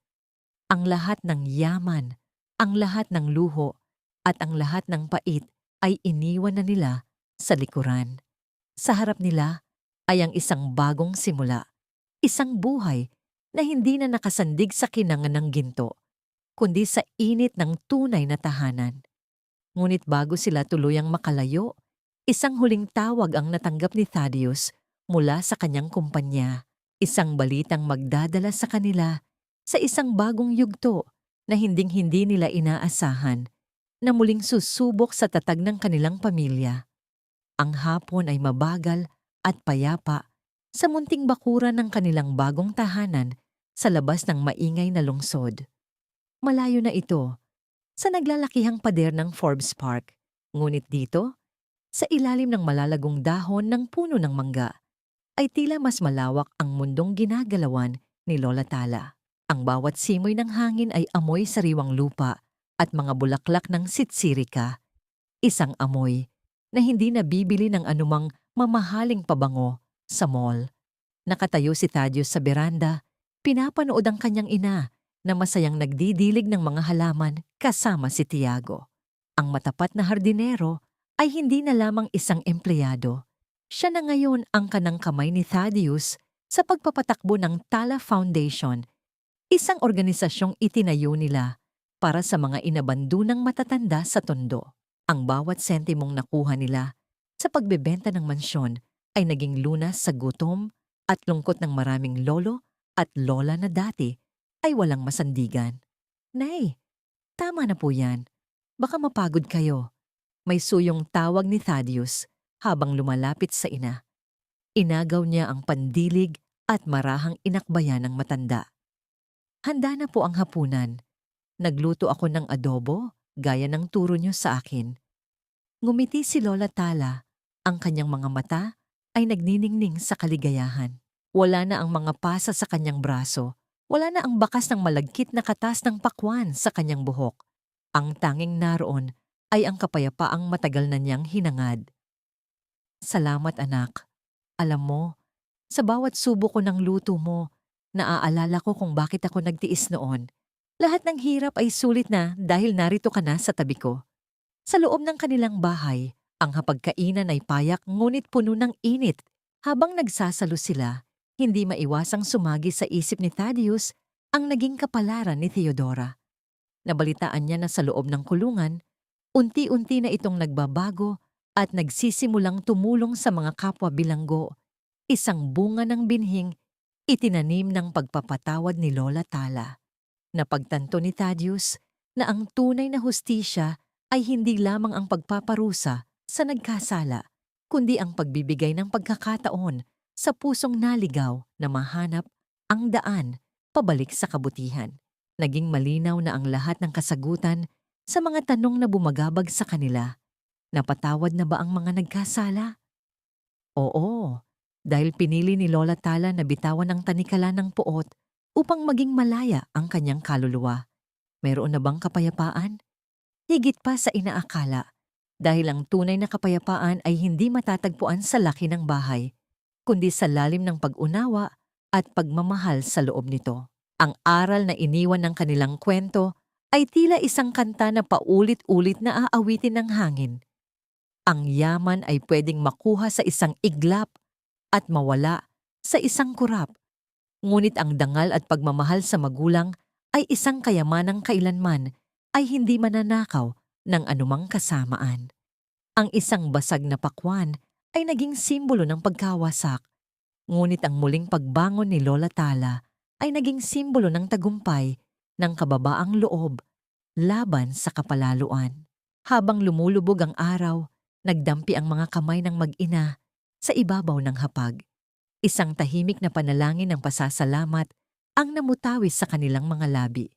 [SPEAKER 1] Ang lahat ng yaman, ang lahat ng luho, at ang lahat ng pait ay iniwan na nila sa likuran. Sa harap nila ay ang isang bagong simula, isang buhay na hindi na nakasandig sa kinangan ng ginto, kundi sa init ng tunay na tahanan. Ngunit bago sila tuluyang makalayo, isang huling tawag ang natanggap ni Thaddeus mula sa kanyang kumpanya. Isang balitang magdadala sa kanila sa isang bagong yugto na hinding-hindi nila inaasahan na muling susubok sa tatag ng kanilang pamilya. Ang hapon ay mabagal at payapa sa munting bakuran ng kanilang bagong tahanan sa labas ng maingay na lungsod. Malayo na ito sa naglalakihang pader ng Forbes Park. Ngunit dito, sa ilalim ng malalagong dahon ng puno ng mangga, ay tila mas malawak ang mundong ginagalawan ni Lola Tala. Ang bawat simoy ng hangin ay amoy sariwang lupa at mga bulaklak ng sitsirika. Isang amoy na hindi nabibili ng anumang mamahaling pabango sa mall. Nakatayo si Thaddeus sa beranda, pinapanood ang kanyang ina na masayang nagdidilig ng mga halaman kasama si Tiago. Ang matapat na hardinero ay hindi na lamang isang empleyado. Siya na ngayon ang kanang kamay ni Thaddeus sa pagpapatakbo ng Tala Foundation, isang organisasyong itinayo nila para sa mga inabandunang matatanda sa Tondo. Ang bawat sentimong nakuha nila sa pagbebenta ng mansyon ay naging lunas sa gutom at lungkot ng maraming lolo at lola na dati ay walang masandigan. Nay, tama na po yan. Baka mapagod kayo. May suyong tawag ni Thaddeus habang lumalapit sa ina. Inagaw niya ang pandilig at marahang inakbayan ng matanda. Handa na po ang hapunan. Nagluto ako ng adobo, gaya ng turo niyo sa akin. Ngumiti si Lola Tala. Ang kanyang mga mata ay nagniningning sa kaligayahan. Wala na ang mga pasa sa kanyang braso. Wala na ang bakas ng malagkit na katas ng pakwan sa kanyang buhok. Ang tanging naroon ay ang kapayapaang matagal na niyang hinangad. Salamat anak. Alam mo, sa bawat subo ko ng luto mo, naaalala ko kung bakit ako nagtiis noon. Lahat ng hirap ay sulit na dahil narito ka na sa tabi ko. Sa loob ng kanilang bahay, ang hapagkainan ay payak ngunit puno ng init. Habang nagsasalo sila, hindi maiwasang sumagi sa isip ni Thaddeus ang naging kapalaran ni Theodora. Nabalitaan niya na sa loob ng kulungan, unti-unti na itong nagbabago at nagsisimulang tumulong sa mga kapwa bilanggo, isang bunga ng binhing itinanim ng pagpapatawad ni Lola Tala. Napagtanto ni Thaddeus na ang tunay na hustisya ay hindi lamang ang pagpaparusa sa nagkasala, kundi ang pagbibigay ng pagkakataon sa pusong naligaw na mahanap ang daan pabalik sa kabutihan. Naging malinaw na ang lahat ng kasagutan sa mga tanong na bumagabag sa kanila. Napatawad na ba ang mga nagkasala? Oo, dahil pinili ni Lola Tala na bitawan ang tanikala ng puot upang maging malaya ang kanyang kaluluwa. Mayroon na bang kapayapaan? Higit pa sa inaakala, dahil ang tunay na kapayapaan ay hindi matatagpuan sa laki ng bahay, kundi sa lalim ng pag-unawa at pagmamahal sa loob nito. Ang aral na iniwan ng kanilang kwento ay tila isang kanta na paulit-ulit na aawitin ng hangin. Ang yaman ay pwedeng makuha sa isang iglap at mawala sa isang kurap. Ngunit ang dangal at pagmamahal sa magulang ay isang kayamanang kailanman ay hindi mananakaw ng anumang kasamaan. Ang isang basag na pakwan ay naging simbolo ng pagkawasak. Ngunit ang muling pagbangon ni Lola Tala ay naging simbolo ng tagumpay ng kababaang loob laban sa kapalaluan. Habang lumulubog ang araw, nagdampi ang mga kamay ng mag-ina sa ibabaw ng hapag. Isang tahimik na panalangin ng pasasalamat ang namutawis sa kanilang mga labi.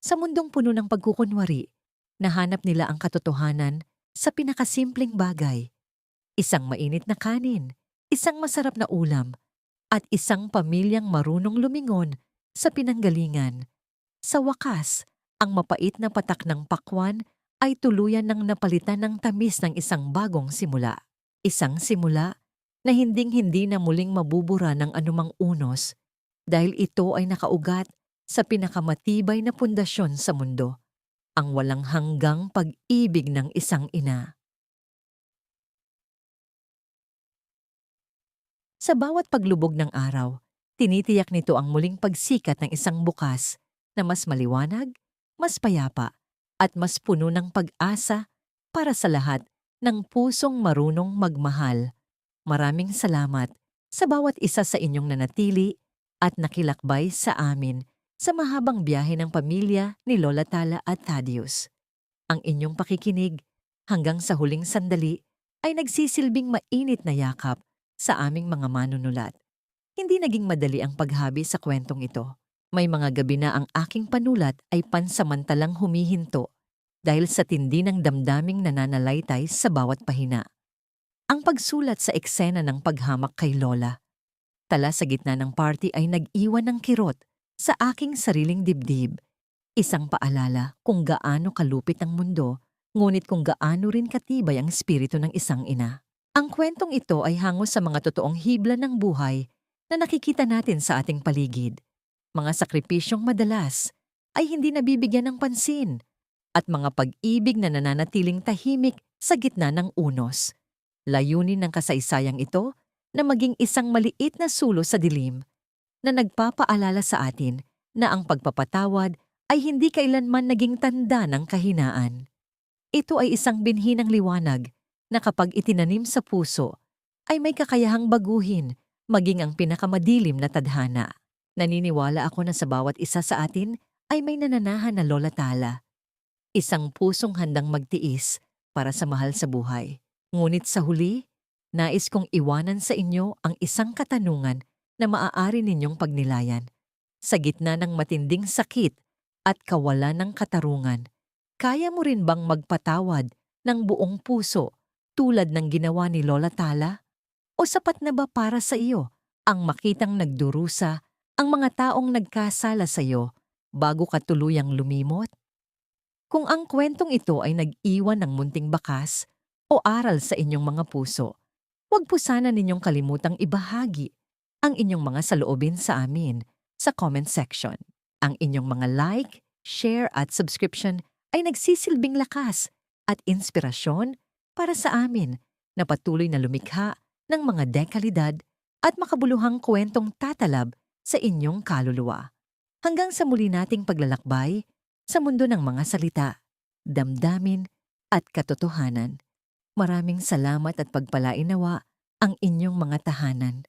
[SPEAKER 1] Sa mundong puno ng pagkukunwari, nahanap nila ang katotohanan sa pinakasimpleng bagay. Isang mainit na kanin, isang masarap na ulam, at isang pamilyang marunong lumingon sa pinanggalingan. Sa wakas, ang mapait na patak ng pakwan ay tuluyan ng napalitan ng tamis ng isang bagong simula. Isang simula na hinding-hindi na muling mabubura ng anumang unos dahil ito ay nakaugat sa pinakamatibay na pundasyon sa mundo, ang walang hanggang pag-ibig ng isang ina. Sa bawat paglubog ng araw, tinitiyak nito ang muling pagsikat ng isang bukas na mas maliwanag, mas payapa, at mas puno ng pag-asa para sa lahat ng pusong marunong magmahal. Maraming salamat sa bawat isa sa inyong nanatili at nakilakbay sa amin sa mahabang biyahe ng pamilya ni Lola Tala at Thaddeus. Ang inyong pakikinig hanggang sa huling sandali ay nagsisilbing mainit na yakap sa aming mga manunulat. Hindi naging madali ang paghabi sa kwentong ito. May mga gabi na ang aking panulat ay pansamantalang humihinto dahil sa tindi ng damdaming nananalaytay sa bawat pahina. Ang pagsulat sa eksena ng paghamak kay Lola, tala sa gitna ng party ay nag-iwan ng kirot sa aking sariling dibdib. Isang paalala kung gaano kalupit ang mundo, ngunit kung gaano rin katibay ang espiritu ng isang ina. Ang kwentong ito ay hango sa mga totoong hibla ng buhay na nakikita natin sa ating paligid. Mga sakripisyong madalas ay hindi nabibigyan ng pansin at mga pag-ibig na nananatiling tahimik sa gitna ng unos. Layunin ng kasaysayang ito na maging isang maliit na sulo sa dilim na nagpapaalala sa atin na ang pagpapatawad ay hindi kailanman naging tanda ng kahinaan. Ito ay isang binhi ng liwanag na kapag itinanim sa puso ay may kakayahang baguhin maging ang pinakamadilim na tadhana. Naniniwala ako na sa bawat isa sa atin ay may nananahan na Lola Tala. Isang pusong handang magtiis para sa mahal sa buhay. Ngunit sa huli, nais kong iwanan sa inyo ang isang katanungan na maaari ninyong pagnilayan. Sa gitna ng matinding sakit at kawalan ng katarungan, kaya mo rin bang magpatawad ng buong puso tulad ng ginawa ni Lola Tala? O sapat na ba para sa iyo ang makitang nagdurusa ang mga taong nagkasala sa iyo bago ka tuluyang lumimot? Kung ang kwentong ito ay nag-iwan ng munting bakas o aral sa inyong mga puso, huwag po sana ninyong kalimutang ibahagi ang inyong mga saloobin sa amin sa comment section. Ang inyong mga like, share at subscription ay nagsisilbing lakas at inspirasyon para sa amin na patuloy na lumikha ng mga dekalidad at makabuluhang kwentong tatalab sa inyong kaluluwa. Hanggang sa muli nating paglalakbay sa mundo ng mga salita, damdamin at katotohanan. Maraming salamat at pagpalain nawa ang inyong mga tahanan.